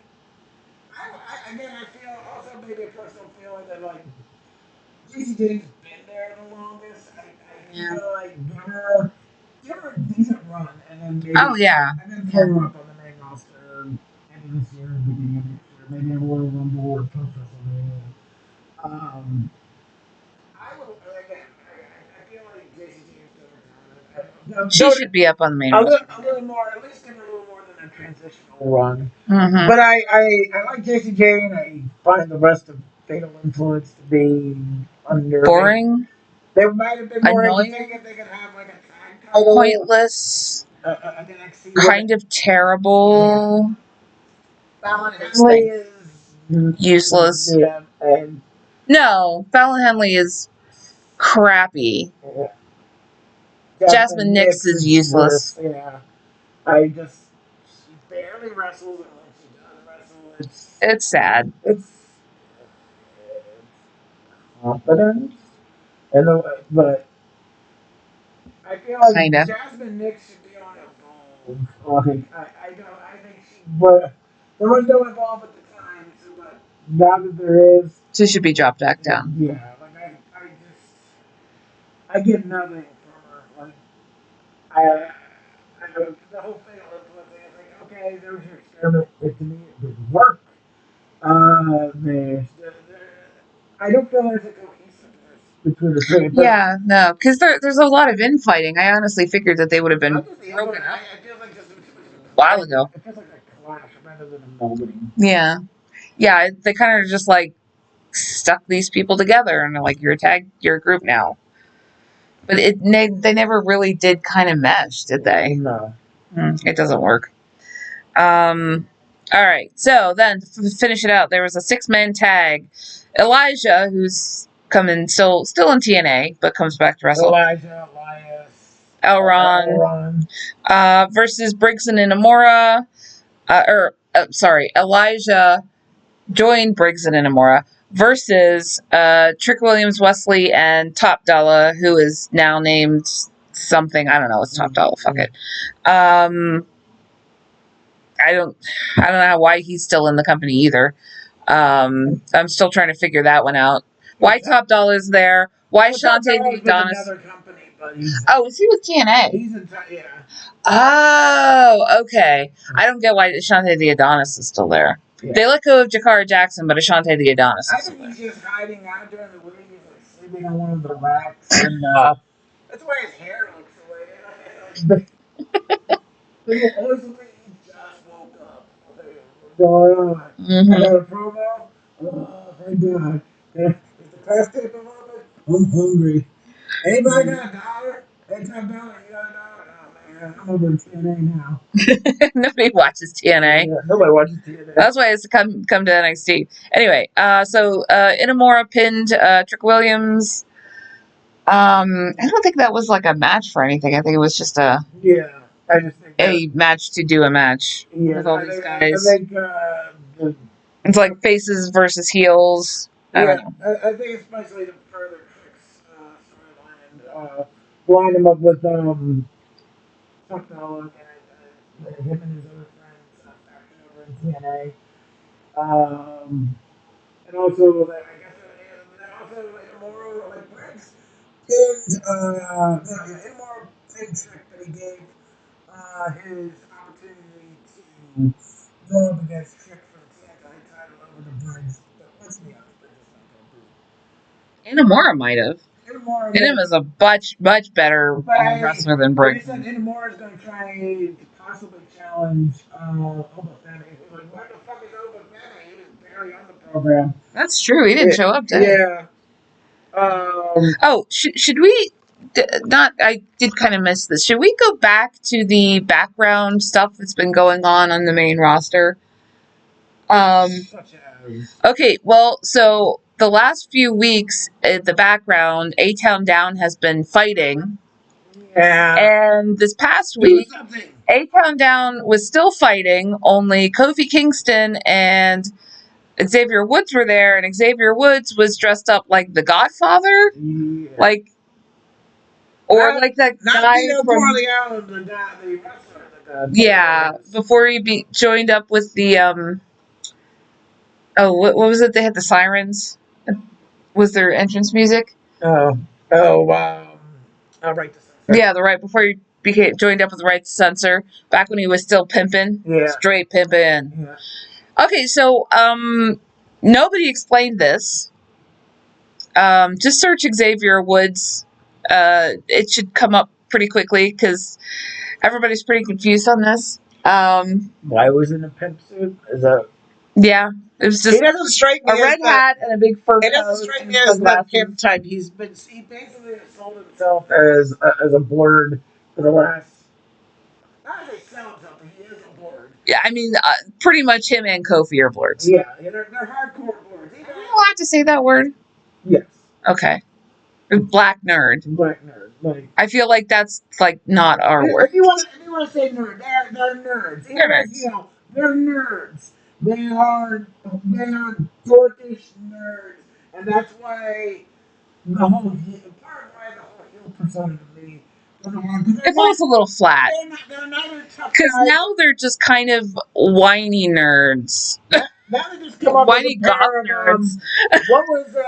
S2: again I feel also maybe a personal feeling that like Casey James has been there the longest. I
S1: Yeah.
S2: feel like give her a decent run, and then
S1: Oh
S2: maybe
S1: yeah.
S2: and then throw her up on the main roster end of this year, beginning of next year, maybe a Royal Rumble or post WrestleMania. Um, I would again. I feel like Casey James
S1: She should be up on the main roster.
S2: a little more, at least give her a little more than a transitional run.
S1: Mm-hmm.
S2: But I like Casey Jane. I find the rest of Fatal Influence to be unnerving.
S1: Boring,
S2: They might have been more entertaining
S1: annoying,
S2: if they could have like a tag title,
S1: pointless,
S2: an NXT women.
S1: kind of terrible,
S2: Fallon
S1: those
S2: Henley
S1: things.
S2: is
S1: Useless.
S2: yeah, and
S1: No, Fallon Henley is crappy.
S2: yeah.
S1: Jasmine
S2: Jasmine
S1: Nix
S2: Nix
S1: is
S2: is
S1: useless.
S2: worse. Yeah, I just she barely wrestles, and when she does wrestle,
S1: It's sad.
S2: it's confidence, and but I feel like
S1: Kinda.
S2: Jasmine Nix should be on Evolve. Like I don't I think she but there was no Evolve at the time, so but now that there is,
S1: She should be dropped back down.
S2: yeah, like I just I get nothing from her. Like I don't the whole thing is like okay, there was your experiment. It to me it didn't work. I don't feel there's a cohesiveness between the three. But
S1: Yeah, no, because there's a lot of infighting. I honestly figured that they would have been
S2: not just the
S1: broken
S2: infighting.
S1: up
S2: I feel like just too much of
S1: a while ago.
S2: it feels like a clash rather than a melding.
S1: Yeah, yeah, they kind of just like stuck these people together and they're like, you're a tag, you're a group now. But they never really did kind of mesh, did they?
S2: No.
S1: It doesn't work. All right. So then to finish it out, there was a 6-man tag. Elijah, who's coming still in TNA, but comes back to wrestle.
S2: Elijah, Elias,
S1: Elron versus Briggs and Inamura. Sorry, Elijah joined Briggs and Inamura versus Trick Williams, Wesley, and Top Dollar, who is now named something. I don't know. It's Top Dollar. Fuck it. I don't know why he's still in the company either. I'm still trying to figure that one out. Why Top Dollar's there? Why Shante the Adonis?
S2: Another company, but
S1: Oh, is he with TNA?
S2: he's in yeah.
S1: Oh, okay. I don't get why Shante the Adonis is still there.
S2: Yeah.
S1: They let go of Jakara Jackson, but Ashante the Adonis
S2: I
S1: is still
S2: think
S1: there.
S2: he's just hiding out during the week. He's like sleeping on one of the racks, and that's why his hair looks the way. They always look like he just woke up. What's going on? I got a promo. Oh, thank God. Is the class tape a little bit? I'm hungry. Anybody got a dollar? Hey, $10, you got a dollar? Oh, man, I'm over in TNA now.
S1: Nobody watches TNA.
S2: Yeah, nobody watches TNA.
S1: That's why it's come to NXT. Anyway, so Inamura pinned Trick Williams. I don't think that was like a match for anything. I think it was just
S2: Yeah, I just think
S1: a match to do a match with all these guys.
S2: I think
S1: It's like faces versus heels. I don't know.
S2: I think especially to further Trick's storyline, line him up with Chuck Nolan and him and his other friends faction over in TNA. And also, I guess, also immoral, like Briggs pinned, immoral pin trick that he gave his opportunity to go up against Trick for the TNT title over the Briggs. But let's be honest, they're just not going to be.
S1: Inamura might have.
S2: Inamura
S1: Inam is a much better wrestler than
S2: like I
S1: Briggs.
S2: said, Inamura is going to try to possibly challenge Obafemi. Like, what the fuck is Obafemi? He was barely on the program.
S1: That's true. He didn't show up, did he?
S2: Yeah.
S1: Oh, should we not? I did kind of miss this. Should we go back to the background stuff that's been going on the main roster?
S2: Such as.
S1: Okay, well, so the last few weeks, the background, A-Town Down has been fighting.
S2: Yeah.
S1: And this past week, A-Town Down was still fighting, only Kofi Kingston and Xavier Woods were there, and Xavier Woods was dressed up like the Godfather.
S2: Yeah.
S1: Like, or like that guy
S2: Vito
S1: from
S2: Corleone, the wrestler.
S1: Yeah, before he joined up with the oh, what was it? They had the sirens. Was their entrance music?
S2: Right to censor.
S1: Yeah, the right before he joined up with the right to censor. Back when he was still pimping.
S2: Yeah.
S1: Straight pimping.
S2: Yeah.
S1: Okay, so nobody explained this. Just search Xavier Woods. It should come up pretty quickly because everybody's pretty confused on this.
S2: Why was in a pimp suit?
S1: Yeah, it was just
S2: he doesn't strike me
S1: a red hat and a big fur coat.
S2: It doesn't strike me as the pimp type. He basically has sold himself as a blurred for the last. Not as he sell himself, he is a blurred.
S1: Yeah, I mean, pretty much him and Kofi are blurs.
S2: Yeah, they're hardcore blurs.
S1: Are we allowed to say that word?
S2: Yes.
S1: Okay. Black nerd.
S2: Black nerd. Like,
S1: I feel like that's like not our word.
S2: If you want to say nerd, they're nerds.
S1: They're nerds.
S2: They're nerds. They are dorkish nerds, and that's why part of why the whole heel persona to me.
S1: It falls a little flat.
S2: They're neither tough
S1: because now they're just kind of whiny nerds.
S2: Now they just come up
S1: whiny
S2: with a
S1: goth nerds.
S2: What was the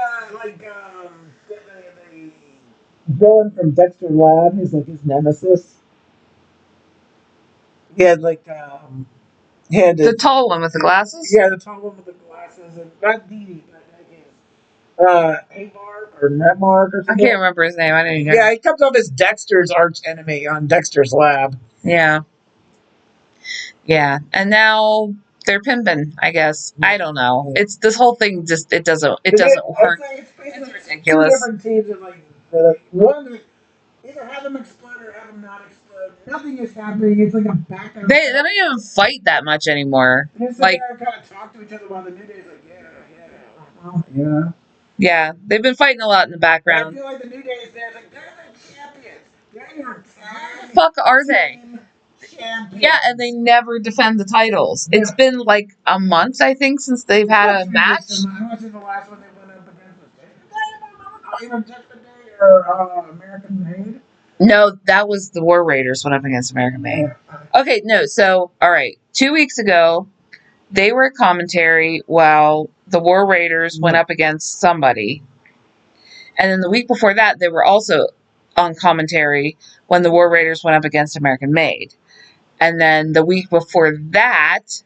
S2: villain from Dexter Lab? He's like his nemesis. He had like
S1: the tall one with the glasses.
S2: Yeah, the tall one with the glasses, and not Dee Dee, but Amark or Netmark or something.
S1: I can't remember his name. I didn't.
S2: Yeah, he comes up as Dexter's arch enemy on Dexter's Lab.
S1: Yeah. Yeah, and now they're pimping. I guess I don't know. It's this whole thing. Just it doesn't work. It's ridiculous.
S2: Two different teams are like one. Either have them explode or have them not explode. Nothing is happening. It's like a back.
S1: They don't even fight that much anymore.
S2: Like kind of talk to each other while the New Day's like
S1: yeah. They've been fighting a lot in the background.
S2: I feel like the New Day is there. Like they're the champions. They're your
S1: Where the fuck are they?
S2: Champions.
S1: Yeah, and they never defend the titles. Yeah. It's been like a month, I think, since they've had a match.
S2: I watched the last one they went up against. Even Judgment Day or American Made.
S1: No, that was the War Raiders went up against American Made. Okay, no, so all right, 2 weeks ago, they were at commentary while the War Raiders went up against somebody, and then the week before that, they were also on commentary when the War Raiders went up against American Made. And then the week before that,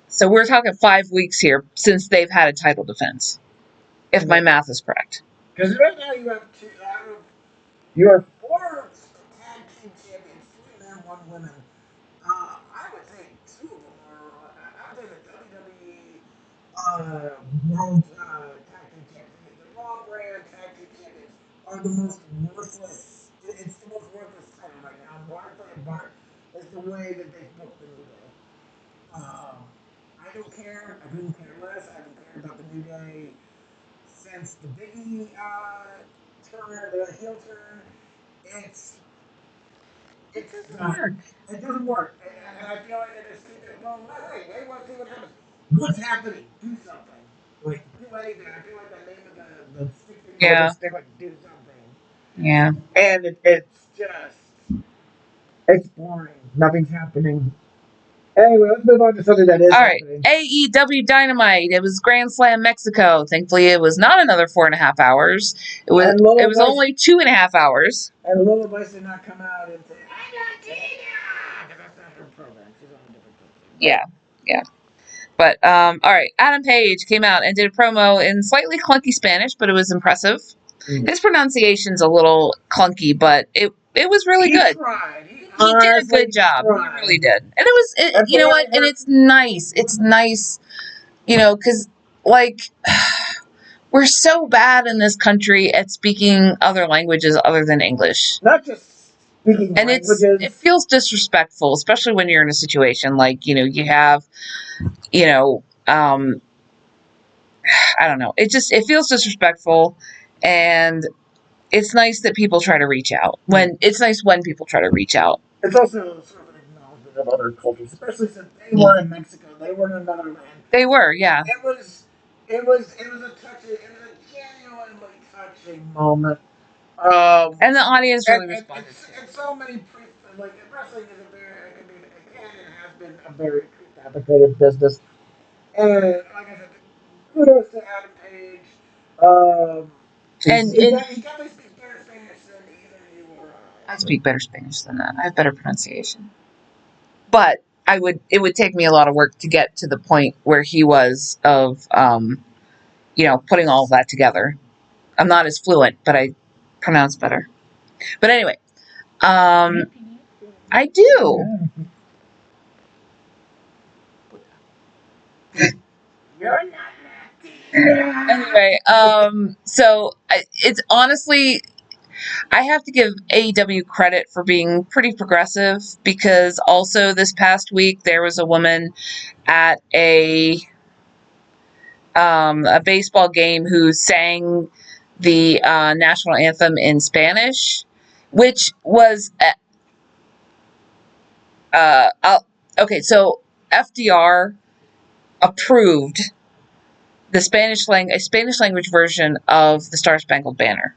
S1: so we're talking 5 weeks here since they've had a title defense, if my math is correct.
S2: Because right now you have 4 tag team champions, 3 men, 1 woman. I would say 2 of them are. I would say the WWE World Tag Team Champions, the Raw brand Tag Team Champions are the most worthless. It's the most worthless title right now. Barkley and Bart is the way that they booked the New Day. I don't care. I couldn't care less. I don't care about the New Day since the Biggie turn, the heel turn. It doesn't work. It doesn't work. And I feel like it is too good. Well, wait, want to see what happens. What's happening? Do something. Like, do anything. I feel like the name of the stick they're like, do something.
S1: Yeah.
S2: And it's boring. Nothing's happening. Anyway, let's move on to something that is happening.
S1: AEW Dynamite. It was Grand Slam Mexico. Thankfully, it was not another 4.5 hours. It was only 2.5 hours.
S2: And Lola Vice did not come out and say, I'm not Tina!
S1: Yeah, yeah. But all right, Adam Page came out and did a promo in slightly clunky Spanish, but it was impressive. His pronunciation's a little clunky, but it was really good.
S2: Tried.
S1: He did a good job. He really did, and you know what? And it's nice. It's nice, because like we're so bad in this country at speaking other languages other than English.
S2: Not just speaking
S1: And
S2: languages.
S1: it feels disrespectful, especially when you're in a situation like, you have, I don't know. It feels disrespectful, and it's nice that people try to reach out. It's nice when people try to reach out.
S2: It's also sort of an acknowledgement of other cultures, especially since they were in Mexico. They were in another land.
S1: They were, yeah.
S2: It was a genuinely touching moment.
S1: And the audience really responded.
S2: And so many priests, like wrestling is a very, it can and has been a very priest-advocated business. And like I said, kudos to Adam Page.
S1: And
S2: he definitely speaks better Spanish than either you or I.
S1: I speak better Spanish than that. I have better pronunciation. But it would take me a lot of work to get to the point where he was of, putting all of that together. I'm not as fluent, but I pronounce better. But anyway, I do.
S2: You're not
S1: Anyway, so it's honestly, I have to give AEW credit for being pretty progressive, because also this past week there was a woman at a baseball game who sang the national anthem in Spanish, which was okay. So FDR approved a Spanish language version of the Star Spangled Banner.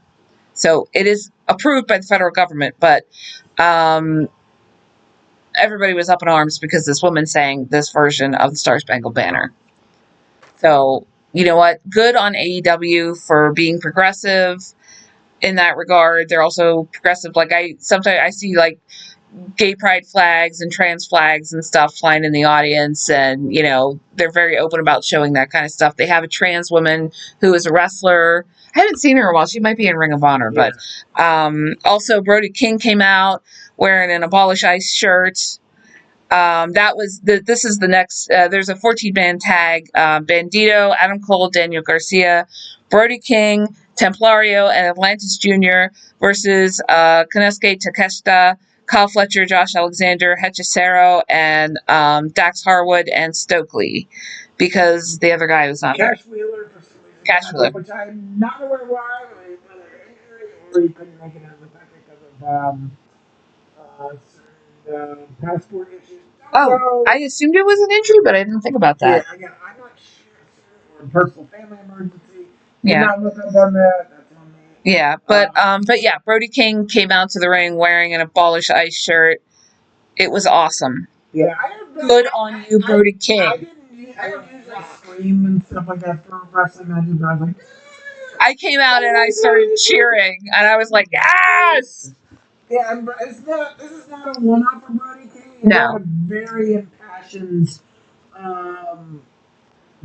S1: So it is approved by the federal government, but everybody was up in arms because this woman sang this version of the Star Spangled Banner. So, you know what? Good on AEW for being progressive in that regard. They're also progressive. Like sometimes I see like gay pride flags and trans flags and stuff flying in the audience, and they're very open about showing that kind of stuff. They have a trans woman who is a wrestler. I haven't seen her in a while. She might be in Ring of Honor, but also Brody King came out wearing an Abolish ICE shirt. This is the next. There's a 14-man tag: Bandito, Adam Cole, Daniel Garcia, Brody King, Templario, and Atlantis Jr. versus Konosuke Takeshita, Kyle Fletcher, Josh Alexander, Hechicero, and Dax Harwood and Stokely, because the other guy was not there.
S2: Cash Wheeler for some reason.
S1: Cash Wheeler,
S2: which I'm not aware why, whether injury or he couldn't make it out of the country because of passport issues.
S1: I assumed it was an injury, but I didn't think about that.
S2: Yeah, again, I'm not sure. Or a personal family emergency. Yeah. Not look up on that. That's on me.
S1: Yeah, but yeah, Brody King came out to the ring wearing an Abolish ICE shirt. It was awesome.
S2: Yeah,
S1: good on you, Brody King.
S2: I don't usually scream and stuff like that for wrestling matches, but I was like,
S1: I came out and I started cheering, and I was like, yes!
S2: Yeah, and this is not a one-off for Brody King. He
S1: No.
S2: got a very impassioned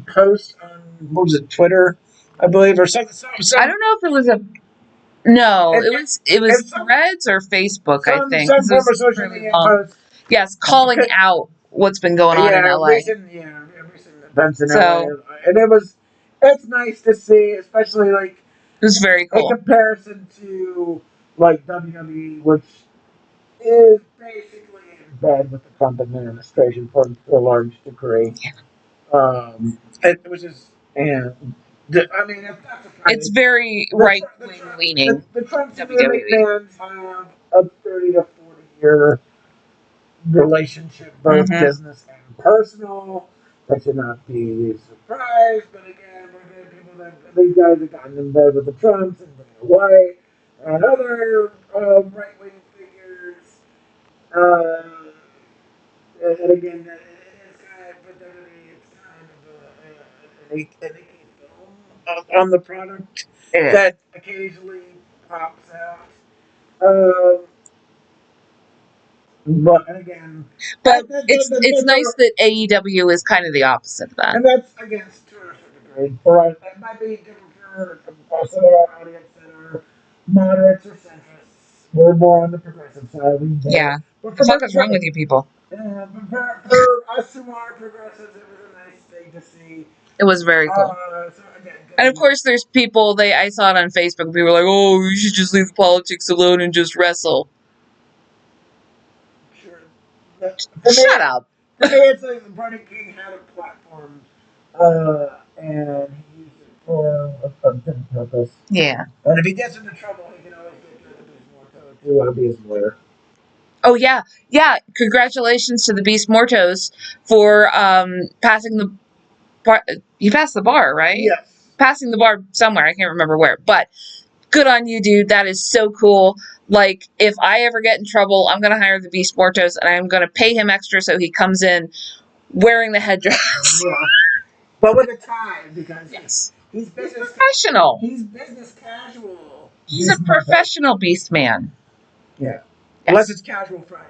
S2: post on, what was it, Twitter, I believe, or something.
S1: I don't know if it was it was Threads or Facebook, I think.
S2: Some form of social media post.
S1: Yes, calling out what's been going on in LA.
S2: Recent events in LA. And it's nice to see, especially like,
S1: it was very cool.
S2: In comparison to like WWE, which is basically in bed with the Trump administration for a large degree. Which is,
S1: it's very right wing leaning.
S2: The Trump WWE fans have a 30 to 40 year relationship, both business and personal. That should not be a surprise, but again, these guys have gotten in bed with the Trumps and Dana White and other right wing figures. And again, it's kind of, for WWE, it's kind of an icky film on the product that occasionally pops out. But and again,
S1: But it's nice that AEW is kind of the opposite of that.
S2: and that's against to a certain degree. For us, that might be different for some of our audience that are moderates or centrists. We're more on the progressive side. We get
S1: Yeah.
S2: it. But
S1: What the fuck is wrong with you people?
S2: but for us who are progressives, it was a nice thing to see.
S1: It was very cool.
S2: So again,
S1: And of course, there's people. I saw it on Facebook. People were like, "Oh, you should just leave politics alone and just wrestle."
S2: sure.
S1: Shut up.
S2: For me, it's like the Party King had a platform, and he used it for a good purpose.
S1: Yeah.
S2: And if he gets into trouble, he can always get to the Beast Morto to be his lawyer.
S1: Oh yeah, yeah. Congratulations to the Beast Mortos for passing the bar. You passed the bar, right?
S2: Yes.
S1: Passing the bar somewhere. I can't remember where, but good on you, dude. That is so cool. Like, if I ever get in trouble, I'm going to hire the Beast Mortos and I'm going to pay him extra so he comes in wearing the headdress.
S2: Yeah. But with a tie, because
S1: Yes.
S2: he's
S1: Professional.
S2: He's business casual.
S1: He's a professional beast man.
S2: Yeah.
S1: Yes.
S2: Unless it's casual Fridays.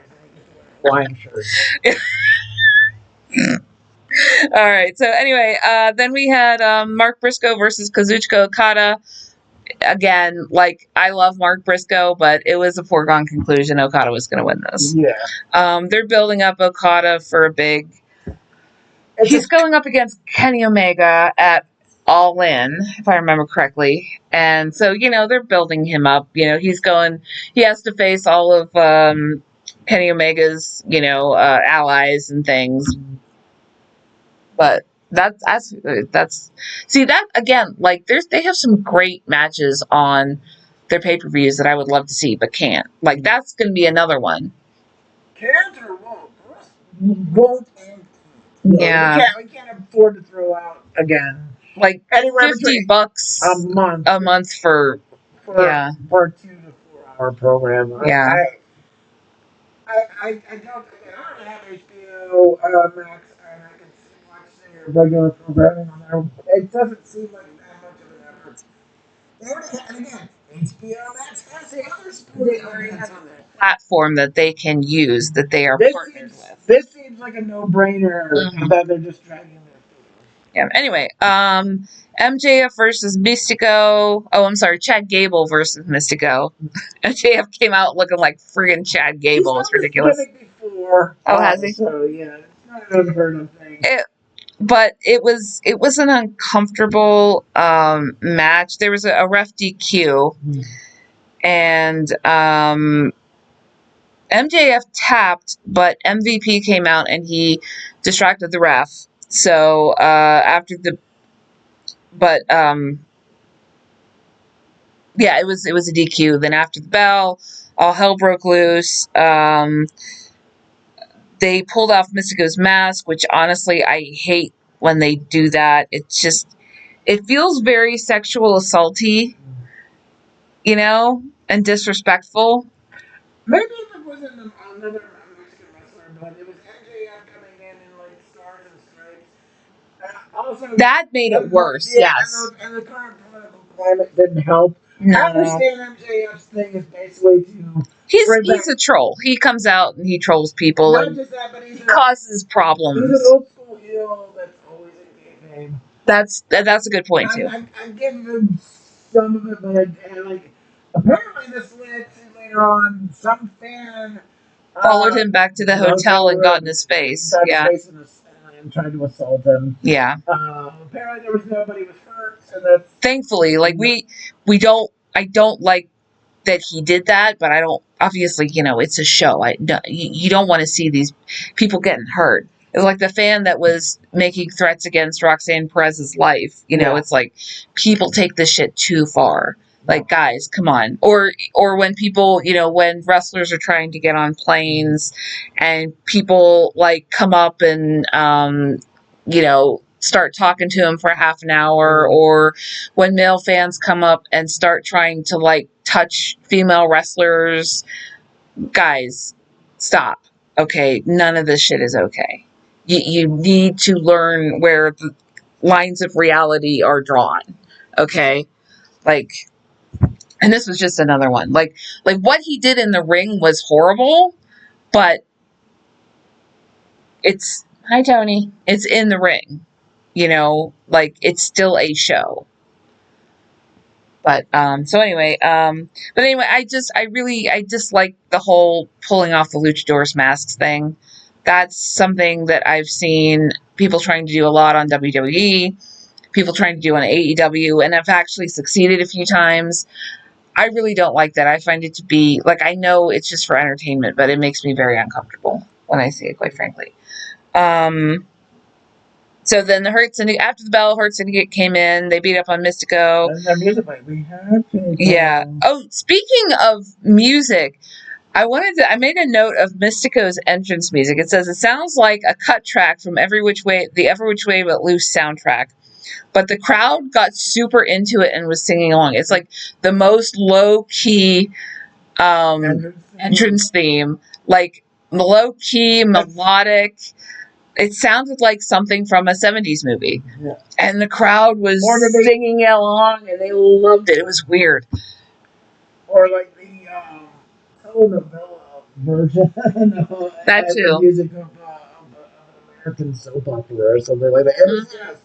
S2: Hawaiian shirt.
S1: All right. So anyway, then we had Mark Briscoe versus Kazuchika Okada. Again, like, I love Mark Briscoe, but it was a foregone conclusion Okada was going to win this.
S2: Yeah.
S1: They're building up Okada for a big. He's going up against Kenny Omega at All In, if I remember correctly. And so, they're building him up. He has to face all of Kenny Omega's, allies and things. But that's see, that again, like, they have some great matches on their pay-per-views that I would love to see, but can't. Like, that's going to be another one.
S2: Can't or won't.
S1: Yeah.
S2: We can't afford to throw out again.
S1: Like,
S2: anywhere
S1: $50
S2: a month
S1: for
S2: a 2 to 4 hour program.
S1: Yeah.
S2: I don't have HBO Max, and I can watch their regular programming on there. It doesn't seem like that much of an effort. And again, HBO Max has the other sporting events on there.
S1: Platform that they can use, that they are partnered with.
S2: This seems like a no-brainer that they're just dragging their feet.
S1: Yeah. Anyway, MJF versus Mystico. Oh, I'm sorry, Chad Gable versus Mystico. MJF came out looking like friggin' Chad Gable. It's ridiculous.
S2: Before.
S1: Oh, has he?
S2: So yeah, it's not an unheard of thing.
S1: But it was an uncomfortable match. There was a ref DQ, and MJF tapped, but MVP came out and he distracted the ref. So after the, but yeah, it was a DQ. Then after the bell, all hell broke loose. They pulled off Mystico's mask, which honestly I hate when they do that. It feels very sexual assaulty, and disrespectful.
S2: Maybe if it wasn't another Mexican wrestler, but it was MJF coming in like stars and stripes. Also,
S1: that made it worse. Yes.
S2: And the current political climate didn't help.
S1: No.
S2: I understand MJF's thing is basically to.
S1: He's a troll. He comes out and he trolls people.
S2: Not
S1: and
S2: just that, but he
S1: causes problems.
S2: He's an old school heel that's always in game.
S1: That's a good point too.
S2: I give him some of it, but apparently this led to later on some fan
S1: followed him back to the hotel and got in his face. Yeah.
S2: And tried to assault him.
S1: Yeah.
S2: Apparently there was nobody was hurt, so that's
S1: thankfully, like, I don't like that he did that, but I don't, obviously, it's a show. You don't want to see these people getting hurt. It's like the fan that was making threats against Roxanne Perez's life. It's like, people take this shit too far. Like, guys, come on. Or when people, when wrestlers are trying to get on planes and people, like, come up and, start talking to him for half an hour, or when male fans come up and start trying to, like, touch female wrestlers. Guys, stop. Okay? None of this shit is okay. You need to learn where the lines of reality are drawn. Okay? Like, and this was just another one. Like what he did in the ring was horrible, but it's, hi Tony, it's in the ring, like it's still a show. But I just like the whole pulling off the luchadors masks thing. That's something that I've seen people trying to do a lot on WWE, people trying to do on AEW, and I've actually succeeded a few times. I really don't like that. I find it to be like, I know it's just for entertainment, but it makes me very uncomfortable when I see it, quite frankly. So then the Hurt Syndicate, after the bell, Hurt Syndicate came in. They beat up on Mystico.
S2: And their music, like, we have to.
S1: Yeah. Oh, speaking of music, I made a note of Mystico's entrance music. It says it sounds like a cut track from the Every Which Way But Loose soundtrack. But the crowd got super into it and was singing along. It's like the most low key entrance theme, like low key, melodic. It sounded like something from a 70s movie.
S2: Yeah.
S1: And the crowd was singing along, and they loved it. It was weird.
S2: Or like the telenovela version
S1: That
S2: the
S1: too.
S2: music of an American soap opera or something like that. It was just...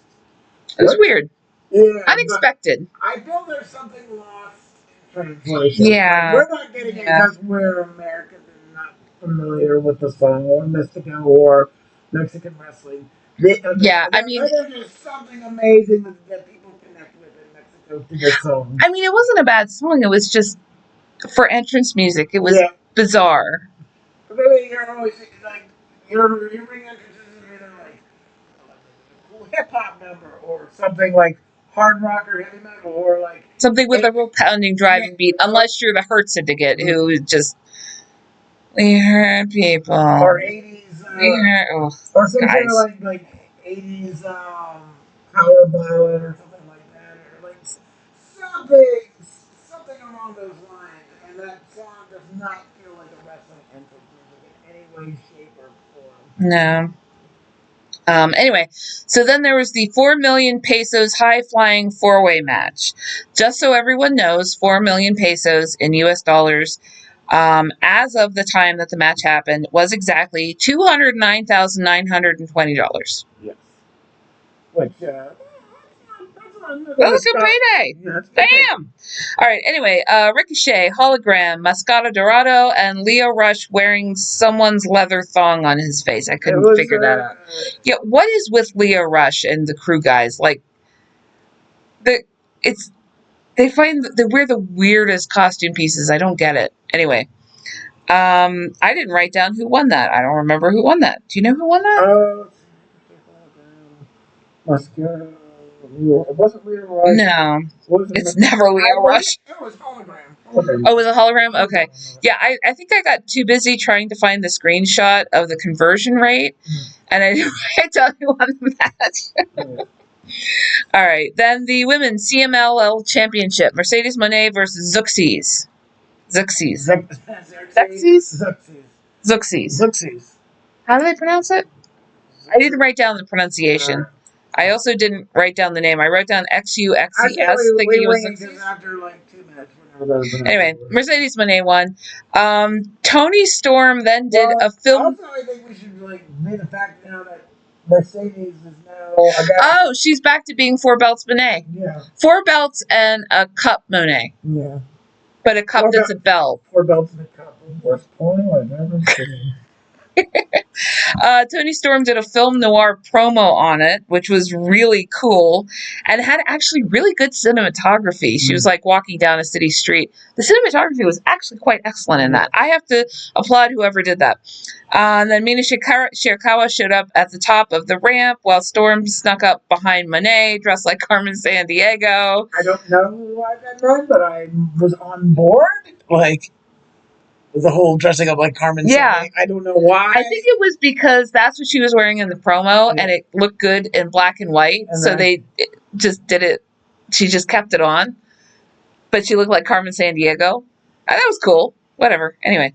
S1: It was weird.
S2: Yeah.
S1: Unexpected.
S2: I feel there's something lost in translation.
S1: Yeah.
S2: Like, we're not getting it because we're Americans and not familiar with the song or Mystico or Mexican wrestling.
S1: I mean,
S2: there's just something amazing that people connect with in Mexico to this song.
S1: I mean, it wasn't a bad song. It was just for entrance music. It was bizarre.
S2: But then you're always like, your ring entrances is either like a cool hip hop number or something like hard rock or heavy metal or like
S1: something with a real pounding, driving beat. Unless you're the Hurt Syndicate, who just, we hurt people,
S2: or 80s, or some kind of like 80s power ballad or something like that, or like something along those lines. And that song does not feel like a wrestling entrance music in any way, shape, or form.
S1: No. Anyway, so then there was the 4 million pesos high-flying four-way match. Just so everyone knows, 4 million pesos in US dollars, as of the time that the match happened, was exactly $209,920.
S2: Yes. Which,
S1: that was a good payday.
S2: Yeah,
S1: damn. All right. Anyway, Ricochet, Hologram, Mascota Dorado, and Leo Rush wearing someone's leather thong on his face. I couldn't figure that out. Yeah, what is with Leo Rush and the crew guys? Like, they wear the weirdest costume pieces. I don't get it. Anyway, I didn't write down who won that. I don't remember who won that. Do you know who won that?
S2: Mascara. It wasn't Leo Rush.
S1: No, it's never Leo Rush.
S2: It was hologram.
S1: Oh, it was a hologram? Okay. Yeah, I think I got too busy trying to find the screenshot of the conversion rate, and I didn't write down who won the match. All right. Then the women's CMLL Championship, Mercedes Moné versus Zuxis. How do they pronounce it? I didn't write down the pronunciation. I also didn't write down the name. I wrote down XUXES, thinking it was Zuxis.
S2: After like 2 minutes.
S1: Anyway, Mercedes Moné won. Tony Storm then did a film.
S2: Also, I think we should make the fact now that Mercedes is now.
S1: She's back to being 4 belts Moné.
S2: Yeah.
S1: 4 belts and a cup Moné.
S2: Yeah.
S1: But a cup that's a belt.
S2: 4 belts and a cup. Worst porno I've ever seen.
S1: Tony Storm did a film noir promo on it, which was really cool and had actually really good cinematography. She was like walking down a city street. The cinematography was actually quite excellent in that. I have to applaud whoever did that. And then Mina Shirakawa showed up at the top of the ramp while Storm snuck up behind Monet, dressed like Carmen Sandiego.
S2: I don't know why that meant, but I was on board. Like, the whole dressing up like Carmen.
S1: Yeah.
S2: I don't know why.
S1: I think it was because that's what she was wearing in the promo, and it looked good in black and white. And so they just did it. She just kept it on. But she looked like Carmen Sandiego. That was cool. Whatever. Anyway.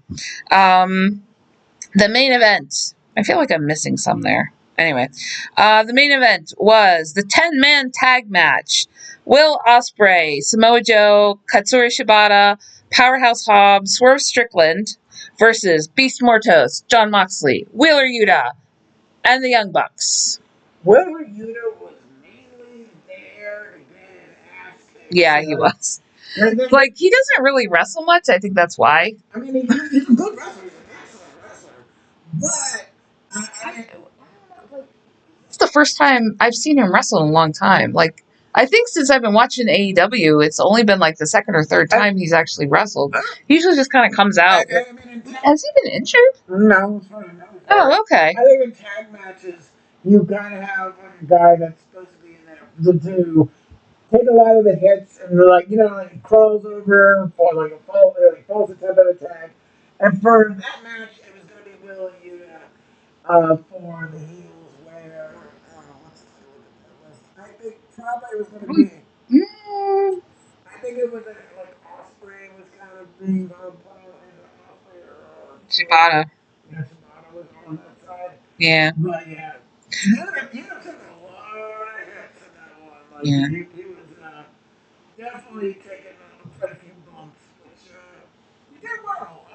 S1: The main event. I feel like I'm missing some there. Anyway. The main event was the 10-man tag match. Will Ospreay, Samoa Joe, Katsuri Shibata, Powerhouse Hobbs, Swerve Strickland versus Beast Mortos, Jon Moxley, Wheeler Yuta, And the Young Bucks.
S2: Whether Yuta was mainly there to get his ass kicked.
S1: Yeah, he was.
S2: And then,
S1: Like, he doesn't really wrestle much. I think that's why.
S2: I mean, he's a good wrestler. He's an excellent wrestler. But, I mean, like,
S1: It's the first time I've seen him wrestle in a long time. Like, I think since I've been watching AEW, it's only been like the second or third time he's actually wrestled. He usually just kind of comes out.
S2: I mean,
S1: Has he been injured?
S2: no, as far as I know.
S1: Oh, okay.
S2: I think in tag matches, you gotta have like a guy that's supposed to be in there to take a lot of the hits and like like he crawls over for like a fall, like falls attempt at a tag. And for that match, it was gonna be Will and Yuta for the heels. Where let's take a look at that list. I think probably it was gonna be.
S1: Mm,
S2: I think it was like Osprey was kind of being put on either Osprey or
S1: Shibata.
S2: Shibata was on that side.
S1: Yeah.
S2: But yeah, you took a lot of hits in that one. Like
S1: Yeah.
S2: he was definitely taking quite a few bumps, which he did well.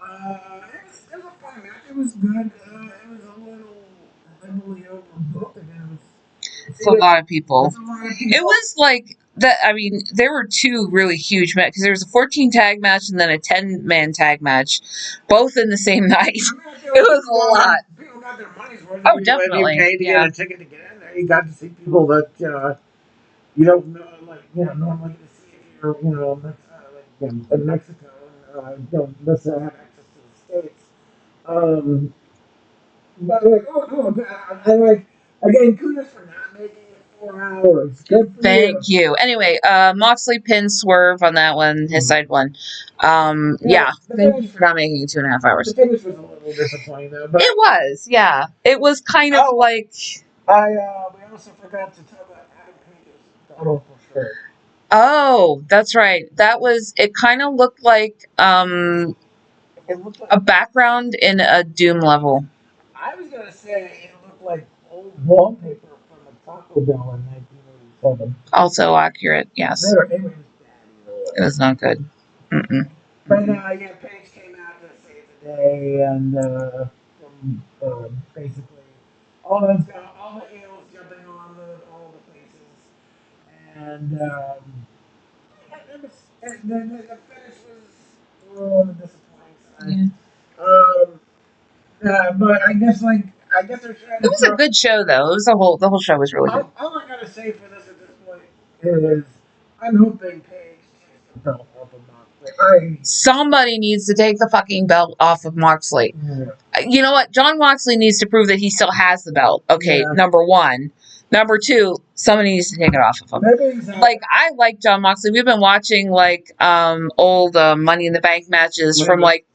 S2: It was a fun match. It was good. It was a little heavily overbooked, and it was.
S1: It's a lot of people.
S2: It's a lot of people.
S1: It was like that. I mean, there were two really huge matches because there was a 14 tag match and then a 10-man tag match, both in the same night. It was a lot.
S2: People got their money's worth.
S1: Oh,
S2: If
S1: definitely.
S2: you paid to
S1: Yeah.
S2: get a ticket to get in there, you got to see people that you don't know, like normally to see if you're in Mexico and don't necessarily have access to the states. Um, but like, I like again, kudos for not making it 4 hours. Good for
S1: Thank
S2: you.
S1: you. Anyway, Moxley pinned Swerve on that one, his side one. Yeah, thank you for not making it 2.5 hours.
S2: The finish was a little disappointing though, but
S1: It was, yeah. It was kind of like.
S2: we also forgot to talk about Adam Page's total for sure.
S1: Oh, that's right. That was. It kind of looked like
S2: It looked like
S1: a background in a Doom level.
S2: I was gonna say it looked like old wallpaper from a Taco Bell in 1987.
S1: Also accurate, yes.
S2: It was bad.
S1: It was not good. Mm-mm.
S2: But yeah, Paige came out to save the day, and from basically all the heels jumping on all the faces, and the finish was a little on the disappointing
S1: Yeah.
S2: side. Um, but I guess they're trying
S1: It
S2: to
S1: was a
S2: throw.
S1: good show, though. It was the whole show was really good.
S2: All I gotta say for this at this point is I'm hoping Paige takes the belt off of Moxley.
S1: Somebody needs to take the fucking belt off of Moxley.
S2: Yeah.
S1: You know what? John Moxley needs to prove that he still has the belt. Okay,
S2: Yeah.
S1: number one. Number two, somebody needs to take it off of him. Like, I like John Moxley. We've been watching like old Money in the Bank matches from like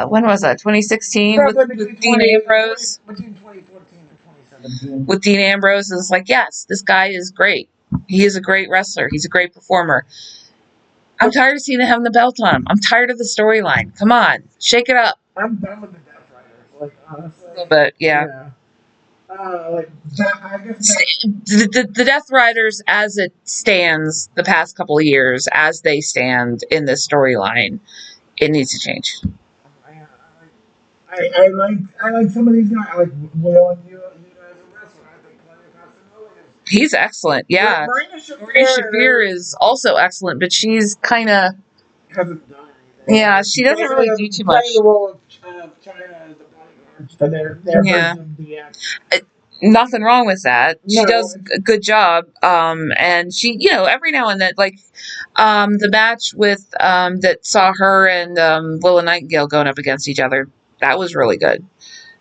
S1: when was that? 2016 with Dean Ambrose.
S2: Between 2014 and 2017.
S1: With Dean Ambrose, it's like, yes, this guy is great. He is a great wrestler. He's a great performer. I'm tired of seeing him having the belt on him. I'm tired of the storyline. Come on, shake it up.
S2: I'm done with the Death Riders. Like honestly.
S1: A little bit, yeah.
S2: Like I guess
S1: the Death Riders, as it stands, the past couple of years, as they stand in this storyline, it needs to change.
S2: I like some of these guys. I like Will and you as a wrestler. I think Claudio Castagnoli is.
S1: He's excellent, yeah. Maria Shafir is also excellent, but she's kind of
S2: hasn't done anything.
S1: Yeah, she doesn't really do too much.
S2: The role of China as the bodyguard for their version of DX.
S1: Nothing wrong with that. She does a good job. And she, every now and then, like, the match with, that saw her and, Willa Nightingale going up against each other, that was really good.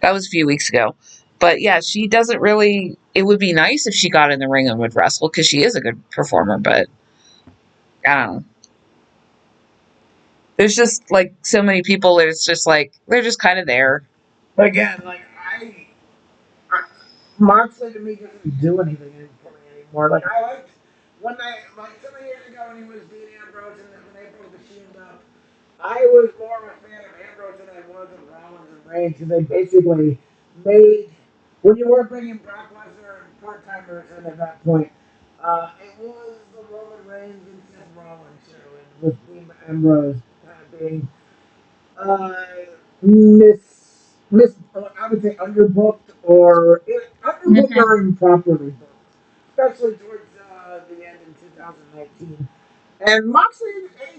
S1: That was a few weeks ago. But yeah, she doesn't really, it would be nice if she got in the ring and would wrestle, because she is a good performer, but I don't know. There's just, like, so many people that it's just like, they're just kind of there.
S2: Again, like, Moxley to me doesn't do anything for me anymore. Like I liked like so many years ago when he was Dean Ambrose and when they broke the Shield up, I was more of a fan of Ambrose than I was of Rollins and Reigns because they basically made when you weren't bringing Brock Lesnar and part timers in at that point. It was the Roman Reigns and Seth Rollins show, and with Dean Ambrose kind of being I would say underbooked or underbooked
S1: Hmm.
S2: or improperly booked, especially towards the end in 2019. And Moxley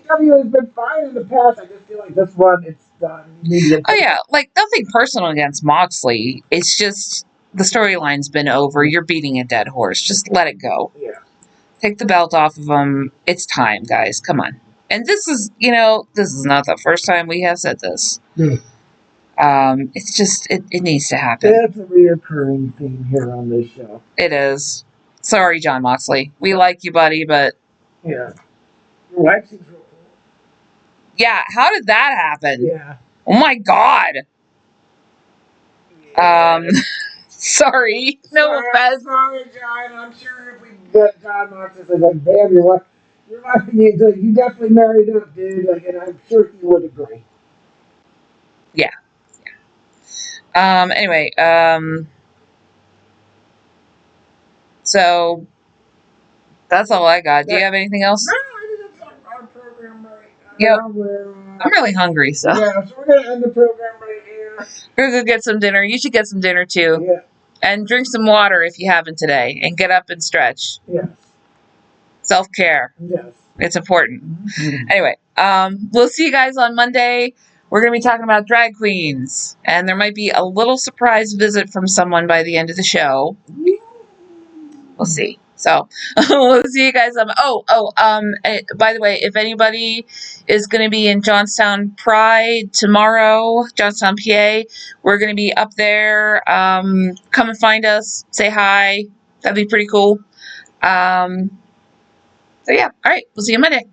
S2: AEW has been fine in the past. I just feel like this run it's done. You need to get
S1: Oh
S2: something.
S1: yeah, like nothing personal against Moxley. It's just the storyline's been over. You're beating a dead horse. Just let it go.
S2: Yeah.
S1: Take the belt off of him. It's time, guys. Come on. And this is, this is not the first time we have said this.
S2: Yeah.
S1: It's just, it needs to happen.
S2: That's a reoccurring theme here on this show.
S1: It is. Sorry, John Moxley. We like you, buddy, but
S2: Yeah. Your wife seems real cool.
S1: yeah, how did that happen?
S2: Yeah.
S1: Oh my God.
S2: Yeah.
S1: Sorry. No offense.
S2: Sorry, John. I'm sure if we get John Moxley, it's like, damn, your wife, you definitely married up, dude. Like, and I'm sure he would agree.
S1: Yeah. Anyway, so that's all I got. Do you have anything else?
S2: No, I think that's our program right
S1: Yep.
S2: now.
S1: I'm really hungry, so
S2: Yeah, so we're gonna end the program right here.
S1: we're gonna go get some dinner. You should get some dinner too.
S2: Yeah.
S1: And drink some water if you haven't today. And get up and stretch.
S2: Yes.
S1: Self-care.
S2: Yes.
S1: It's important.
S2: Mm-hmm.
S1: Anyway, we'll see you guys on Monday. We're going to be talking about drag queens. And there might be a little surprise visit from someone by the end of the show. We'll see. So we'll see you guys. By the way, if anybody is going to be in Johnstown Pride tomorrow, Johnstown, PA, we're going to be up there. Come and find us. Say hi. That'd be pretty cool. So yeah. All right. We'll see you Monday.